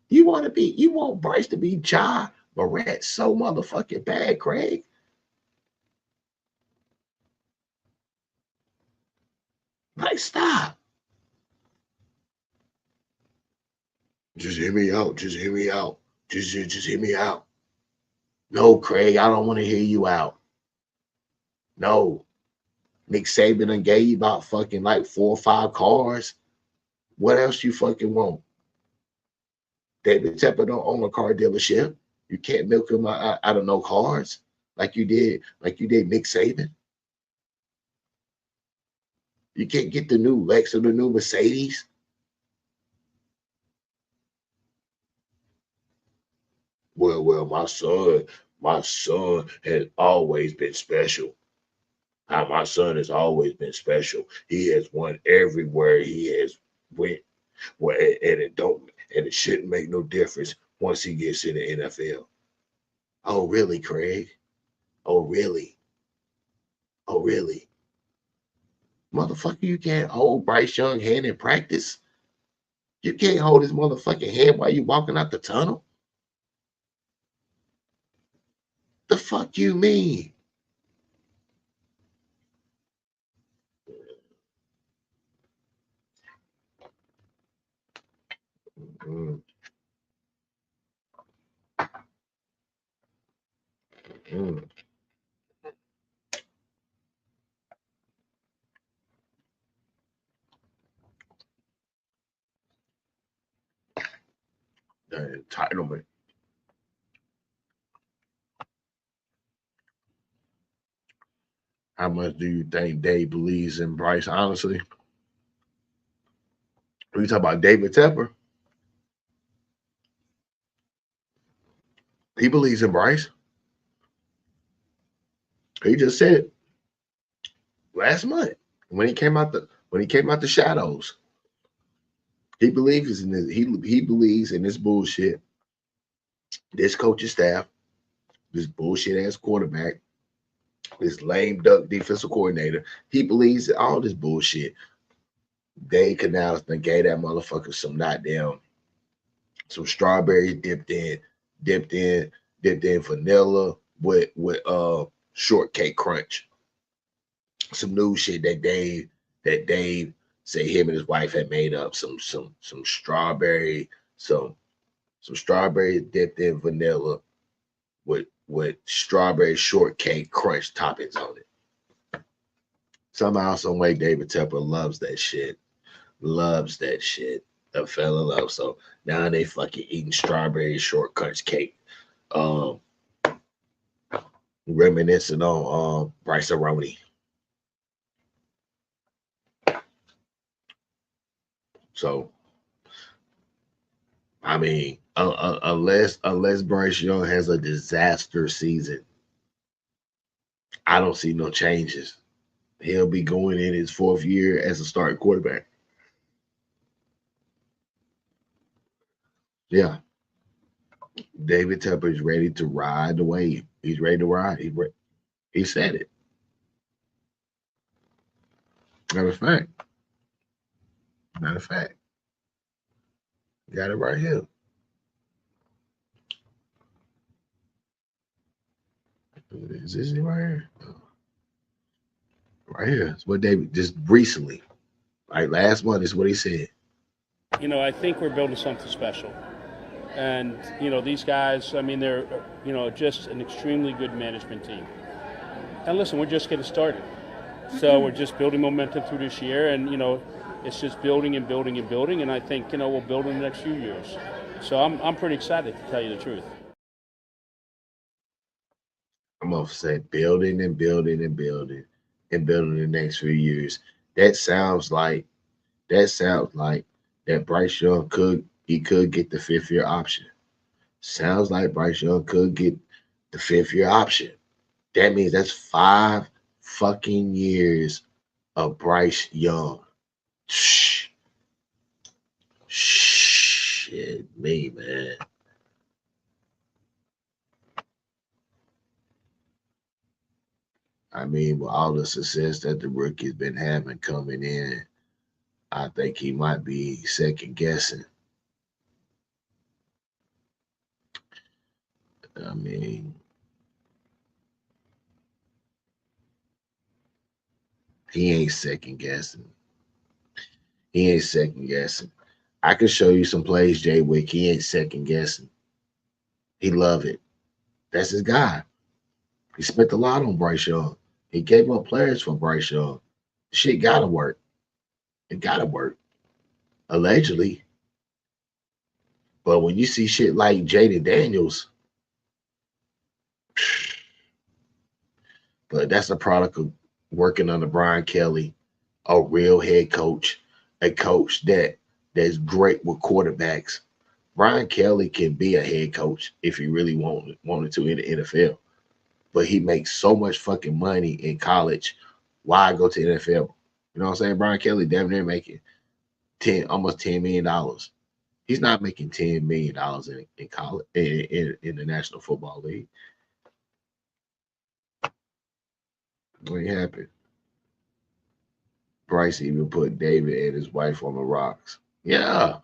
You want Bryce to be Ja Morant so motherfucking bad, Craig. Like, stop. Just hear me out. Just hear me out. Just hear me out. No, Craig, I don't want to hear you out. No. Nick Saban done gave you about fucking like 4 or 5 cars. What else you fucking want? David Tepper don't own a car dealership. You can't milk him out of no cars like you did Nick Saban. You can't get the new Lex or the new Mercedes. Well, my son has always been special. My son has always been special. He has won everywhere he has went. Well, and it shouldn't make no difference once he gets in the NFL. Oh, really, Craig? Oh, really? Oh, really? Motherfucker, you can't hold Bryce Young hand in practice. You can't hold his motherfucking hand while you walking out the tunnel. The fuck you mean? Mm. Mm. The entitlement. How much do you think Dave believes in Bryce? Honestly, when you talk about David Tepper, he believes in Bryce. He just said it last month when he came out the shadows. He believes in this. He believes in this bullshit. This coaching staff, this bullshit ass quarterback, this lame duck defensive coordinator. He believes in all this bullshit. Dave Canales then gave that motherfucker some strawberries dipped in vanilla with shortcake crunch. Some new shit that Dave said him and his wife had made up. Some strawberry, some strawberries dipped in vanilla with strawberry shortcake crunch toppings on it. Somehow, some way, David Tepper loves that shit. Loves that shit. I fell in love. So now they fucking eating strawberry shortcuts cake. Reminiscing on Bryce Aroni. So I mean, unless Bryce Young has a disaster season, I don't see no changes. He'll be going in his 4th year as a starting quarterback. Yeah. David Tepper is ready to ride the wave. He's ready to ride. He said it. Matter of fact. Got it right here. Is this it right here? Right here. It's what David just recently, like last month, is what he said. You know, I think we're building something special. And, you know, these guys, I mean, they're, you know, just an extremely good management team. And listen, we're just getting started. So we're just building momentum through this year. And, you know, it's just building and building and building. And I think, you know, we'll build in the next few years. So I'm pretty excited, to tell you the truth. I'm gonna say building and building and building and building the next few years. That sounds like that Bryce Young could get the 5th year option. Sounds like Bryce Young could get the 5th year option. That means that's 5 fucking years of Bryce Young. Shit, me, man. I mean, with all the success that the rookie's been having coming in, I think he might be second guessing. I mean, he ain't second guessing. He ain't second guessing. I can show you some plays, Jay Wick. He ain't second guessing. He love it. That's his guy. He spent a lot on Bryce Young. He gave up players for Bryce Young. Shit gotta work. It gotta work. Allegedly. But when you see shit like Jaden Daniels, but that's a product of working under Brian Kelly, a real head coach, a coach that's great with quarterbacks. Brian Kelly can be a head coach if he really wanted to in the NFL. But he makes so much fucking money in college. Why go to NFL? You know what I'm saying? Brian Kelly damn near making almost $10 million. He's not making $10 million in college in the National Football League. What happened? Bryce even put David and his wife on the rocks. Yeah.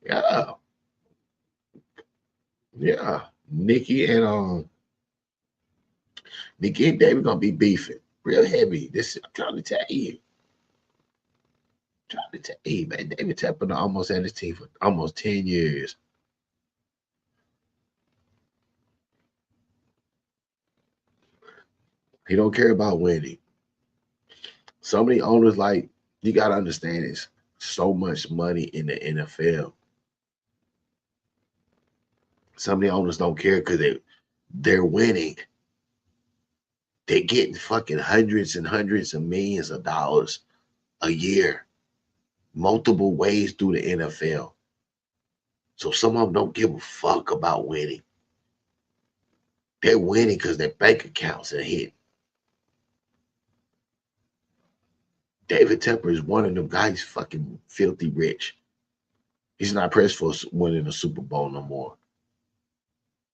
Yeah. Yeah. Nikki and David gonna be beefing real heavy. This I'm trying to tell you. Man. David Tepper almost had his team for almost 10 years. He don't care about winning. So many owners, like, you gotta understand it's so much money in the NFL. Some of the owners don't care because they're winning. They're getting fucking hundreds and hundreds of millions of dollars a year, multiple ways through the NFL. So some of them don't give a fuck about winning. They're winning because their bank accounts are hitting. David Tepper is one of them guys fucking filthy rich. He's not pressed for winning a Super Bowl no more.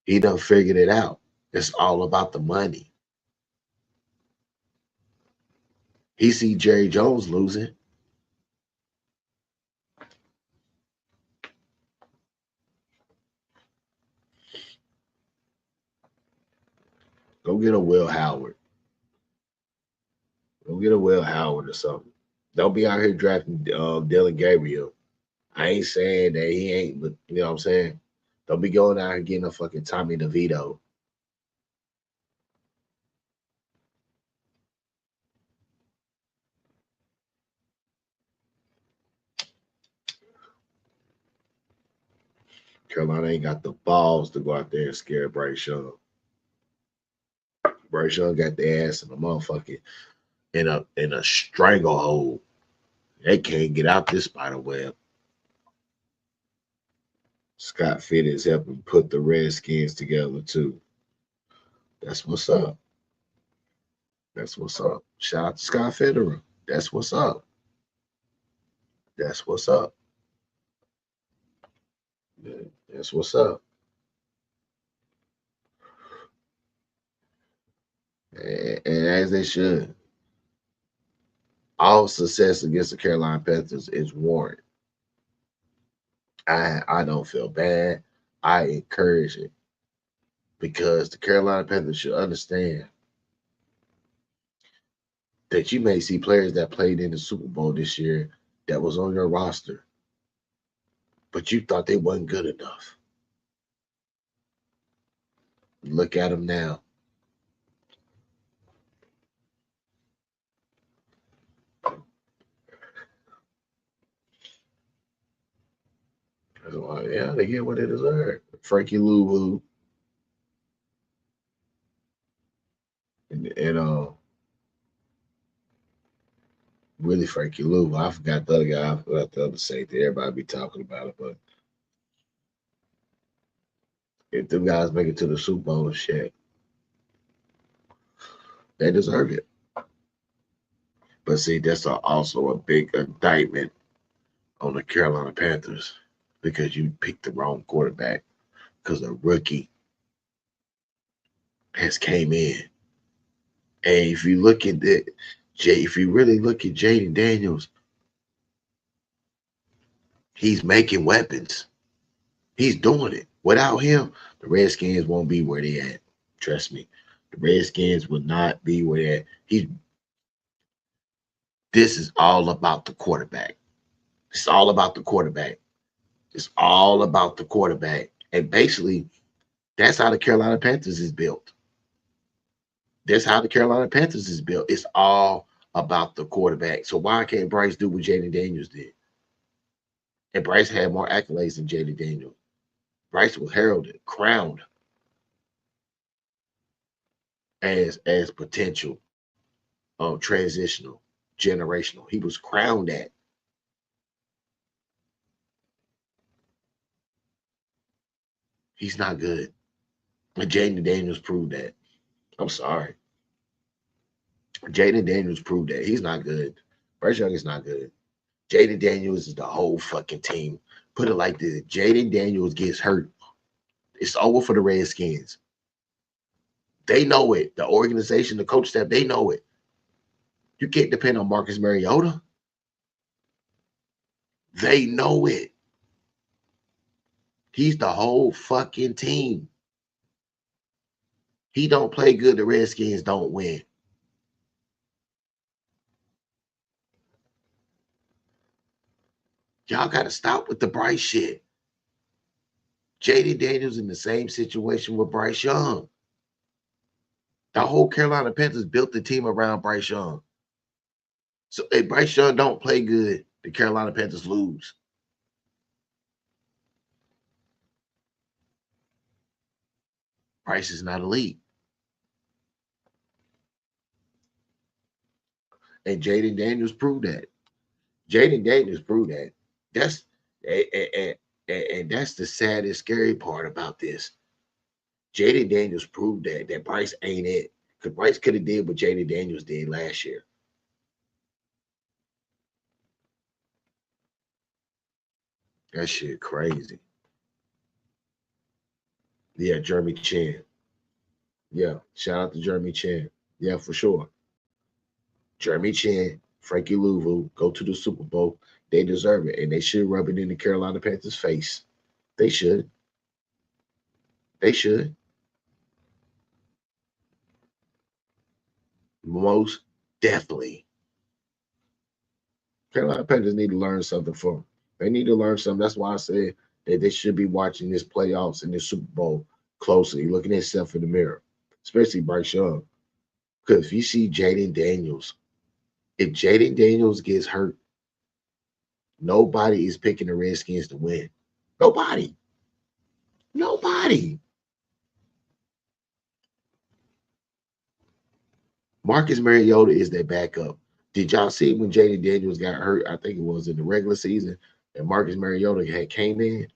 He done figured it out. It's all about the money. He see Jerry Jones losing. Go get a Will Howard. Go get a Will Howard or something. Don't be out here drafting Dylan Gabriel. I ain't saying that he ain't, but you know what I'm saying? Don't be going out here getting a fucking Tommy DeVito. Carolina ain't got the balls to go out there and scare Bryce Young. Bryce Young got the ass in the motherfucking in a stranglehold. They can't get out this spider web. Scott Fitt is helping put the Redskins together too. That's what's up. That's what's up. Shout out to Scott Fitterer. That's what's up. That's what's up. That's what's up. And as they should. All success against the Carolina Panthers is warranted. I don't feel bad. I encourage it because the Carolina Panthers should understand that you may see players that played in the Super Bowl this year that was on your roster, but you thought they wasn't good enough. Look at them now. Yeah, they get what they deserve. Frankie Louvu and really Frankie Louvu. I forgot the other guy. I forgot the other safety. Everybody be talking about it, but if them guys make it to the Super Bowl and shit, they deserve it. But see, that's also a big indictment on the Carolina Panthers because you picked the wrong quarterback because a rookie has came in. And if you look at if you really look at Jaden Daniels, He's making weapons. He's doing it. Without him, the Redskins won't be where they at. Trust me. The Redskins will not be where they at. This is all about the quarterback. It's all about the quarterback. It's all about the quarterback. And basically, that's how the Carolina Panthers is built. That's how the Carolina Panthers is built. It's all about the quarterback. So why can't Bryce do what Jaden Daniels did? And Bryce had more accolades than Jaden Daniels. Bryce was heralded, crowned as potential, transitional, generational. He was crowned at. He's not good. And Jaden Daniels proved that. I'm sorry. Jaden Daniels proved that. He's not good. Bryce Young is not good. Jaden Daniels is the whole fucking team. Put it like this. Jaden Daniels gets hurt. It's over for the Redskins. They know it. The organization, the coach staff, they know it. You can't depend on Marcus Mariota. They know it. He's the whole fucking team. He don't play good, the Redskins don't win. Y'all got to stop with the Bryce shit. Jaden Daniels in the same situation with Bryce Young. The whole Carolina Panthers built the team around Bryce Young. So if Bryce Young don't play good, the Carolina Panthers lose. Bryce is not elite. And Jaden Daniels proved that. Jaden Daniels proved that. That's and that's the saddest, scary part about this. Jaden Daniels proved that Bryce ain't it. Because Bryce could have did what Jaden Daniels did last year. That shit crazy. Yeah, Jeremy Chin. Yeah, shout out to Jeremy Chin. Yeah, for sure. Jeremy Chin, Frankie Louvu go to the Super Bowl. They deserve it, and they should rub it in the Carolina Panthers' face. They should. They should. Most definitely. Carolina Panthers need to learn something from them. They need to learn something. That's why I said that they should be watching this playoffs and this Super Bowl closely, looking at themselves in the mirror, especially Bryce Young. Because if you see Jaden Daniels, if Jaden Daniels gets hurt, nobody is picking the Redskins to win. Nobody. Nobody. Marcus Mariota is their backup. Did y'all see when Jaden Daniels got hurt? I think it was in the regular season, and Marcus Mariota had came in.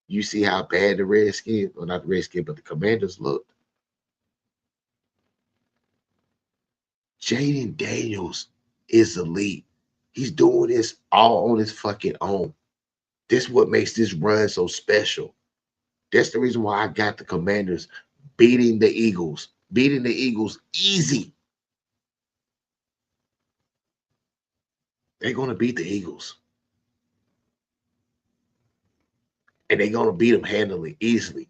You see how bad the Redskins, or not the Redskins, but the Commanders looked. Jaden Daniels is elite. He's doing this all on his fucking own. This is what makes this run so special. That's the reason why I got the Commanders beating the Eagles. Beating the Eagles easy. They're going to beat the Eagles. And they're going to beat them handily, easily.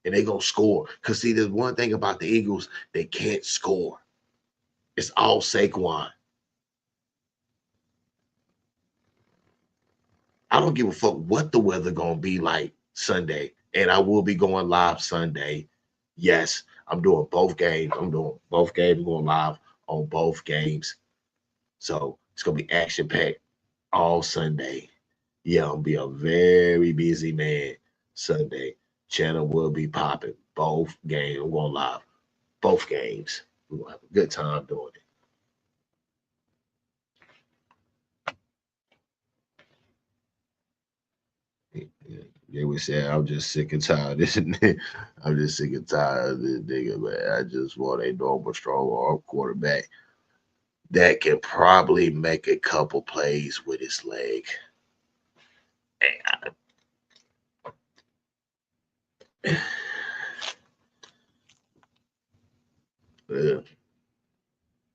And they're going to score. Because, see, there's one thing about the Eagles, they can't score. It's all Saquon. I don't give a fuck what the weather going to be like Sunday. And I will be going live Sunday. Yes, I'm doing both games. I'm doing both games. I'm going live on both games. So it's going to be action-packed all Sunday. Yeah, I'm going to be a very busy man Sunday. Channel will be popping. Both games. I'm going live. Both games. We're going to have a good time doing it. Yeah, we said I'm just sick and tired. I'm just sick and tired of this nigga, man. I just want a normal, strong arm quarterback that can probably make a couple plays with his leg. Yeah.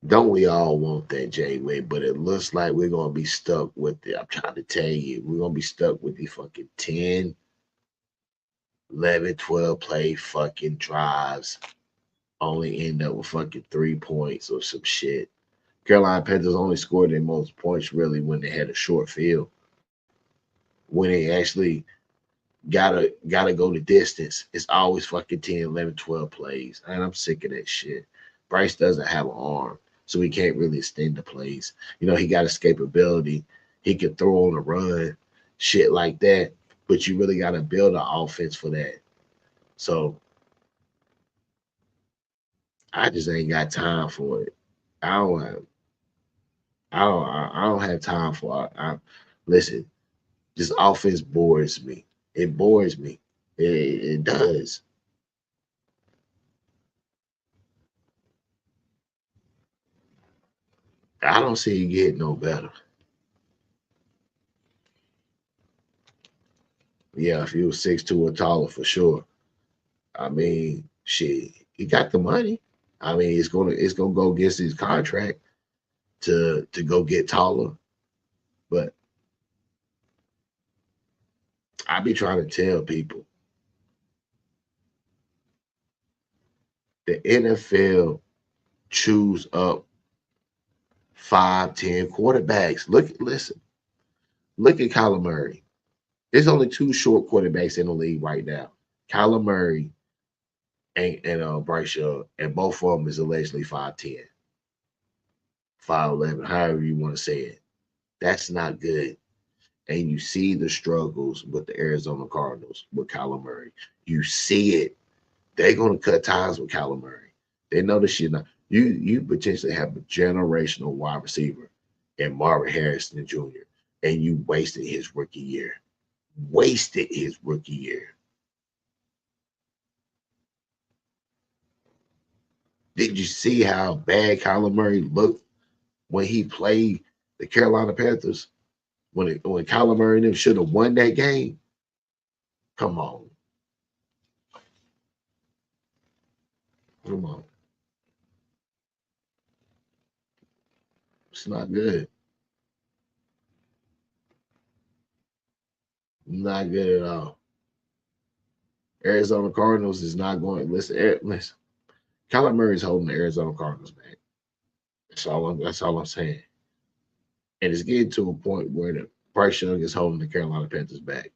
Don't we all want that, J-Way? But it looks like we're gonna be stuck with it. I'm trying to tell you, we're gonna be stuck with the fucking 10, 11, 12 play fucking drives. Only end up with fucking 3 points or some shit. Carolina Panthers only scored their most points really when they had a short field. When they actually gotta go the distance, it's always fucking 10, 11, 12 plays. And I'm sick of that shit. Bryce doesn't have an arm, so he can't really extend the plays. You know, he got escapability. He can throw on a run, shit like that. But you really gotta build an offense for that. So I just ain't got time for it. I don't have I don't have time for it. Listen, this offense bores me. It bores me. It does. I don't see it getting no better. Yeah, if he was 6'2" or taller for sure. I mean, shit, he got the money. I mean, it's gonna go against his contract to go get taller. But I be trying to tell people the NFL chews up 5, 10 quarterbacks. Listen, look at Kyler Murray. There's only two short quarterbacks in the league right now. Kyler Murray and Bryce Young, and both of them is allegedly 5'10", 5'11", however you want to say it. That's not good. And you see the struggles with the Arizona Cardinals with Kyler Murray. You see it. They're gonna cut ties with Kyler Murray. They know this shit now. You potentially have a generational wide receiver in Marvin Harrison Jr. and you wasted his rookie year. Wasted his rookie year. Did you see how bad Kyler Murray looked when he played the Carolina Panthers? When Kyler Murray and them should have won that game? Come on. Come on. It's not good. Not good at all. Arizona Cardinals is not going. Listen. Kyler Murray is holding the Arizona Cardinals back. That's all I'm saying. And it's getting to a point where the Bryce Young is holding the Carolina Panthers back.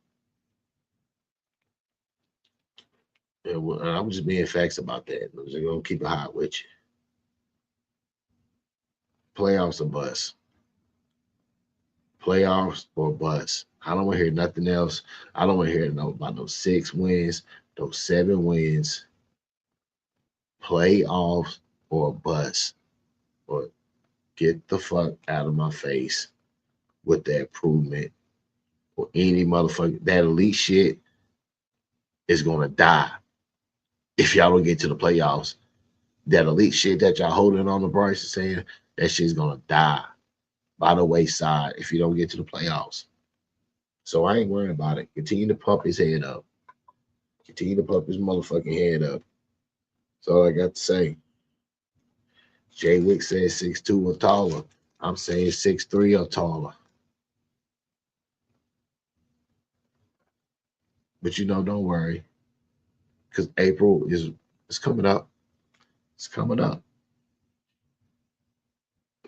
And I'm just being facts about that. I'm just gonna keep it hot with you. Playoffs or bust. Playoffs or bust. I don't want to hear nothing else. I don't want to hear about those 6 wins, those 7 wins. Playoffs or bust. Or get the fuck out of my face with that improvement or any motherfucker. That elite shit is gonna die if y'all don't get to the playoffs. That elite shit that y'all holding on to Bryce is saying, that shit's gonna die by the wayside if you don't get to the playoffs. So I ain't worrying about it. Continue to pump his head up. Continue to pump his motherfucking head up. That's all I got to say. Jay Wick says 6'2" or taller. I'm saying 6'3" or taller. But don't worry. Because April is coming up. It's coming up.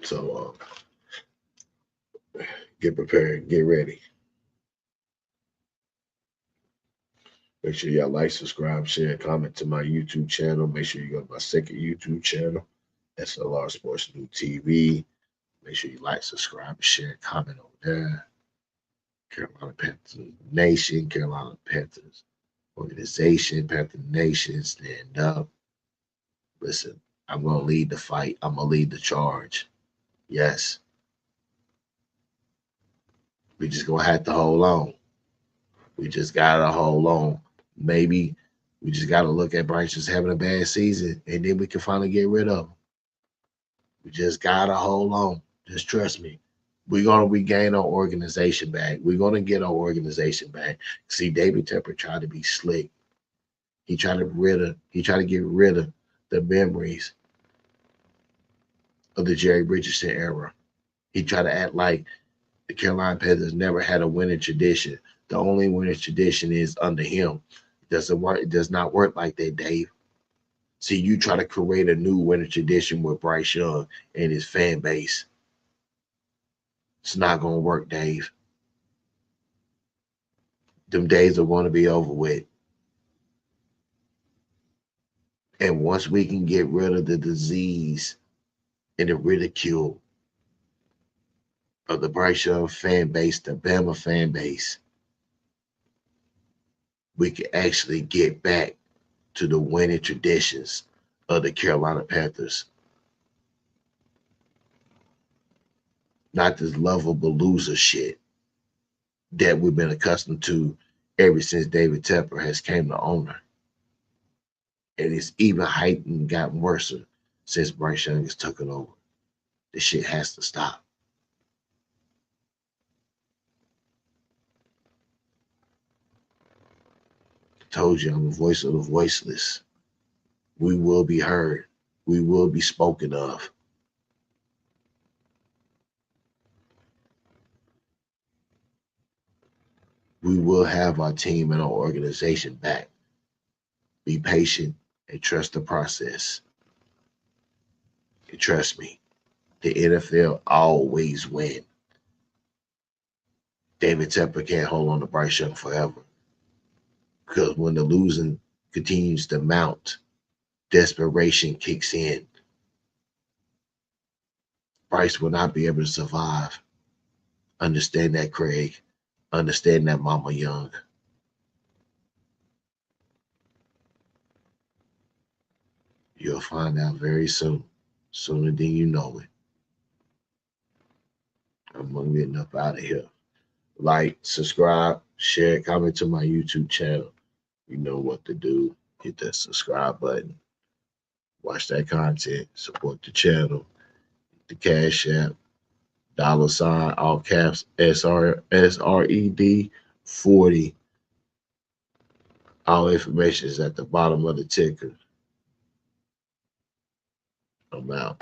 So get prepared. Get ready. Make sure y'all like, subscribe, share, comment to my YouTube channel. Make sure you go to my second YouTube channel, S.L.R Sports New TV. Make sure you like, subscribe, share, comment over there. Carolina Panthers Nation, Carolina Panthers Organization, Panther Nation, stand up. Listen, I'm going to lead the fight. I'm going to lead the charge. Yes. We just going to have to hold on. We just got to hold on. Maybe we just got to look at Bryce just having a bad season, and then we can finally get rid of him. We just got to hold on. Just trust me. We're going to regain our organization back. We're going to get our organization back. See, David Tepper tried to be slick. He tried to get rid of the memories of the Jerry Richardson era. He tried to act like the Carolina Panthers never had a winning tradition. The only winning tradition is under him. It doesn't work. It does not work like that, Dave. See, you try to create a new winning tradition with Bryce Young and his fan base. It's not going to work, Dave. Them days are going to be over with. And once we can get rid of the disease and the ridicule of the Bryce Young fan base, the Bama fan base, we can actually get back to the winning traditions of the Carolina Panthers. Not this lovable loser shit that we've been accustomed to ever since David Tepper has came to owner. And it's even heightened and gotten worse since Bryce Young has taken over. This shit has to stop. I told you I'm the voice of the voiceless. We will be heard. We will be spoken of. We will have our team and our organization back. Be patient and trust the process. And trust me, the NFL always win. David Tepper can't hold on to Bryce Young forever. Because when the losing continues to mount, desperation kicks in. Bryce will not be able to survive. Understand that, Craig. Understand that, Mama Young. You'll find out very soon. Sooner than you know it. I'm getting up out of here. Like, subscribe, share, comment to my YouTube channel. You know what to do. Hit that subscribe button. Watch that content. Support the channel. The Cash App. $, all caps, SRED 40. All information is at the bottom of the ticker. I'm out.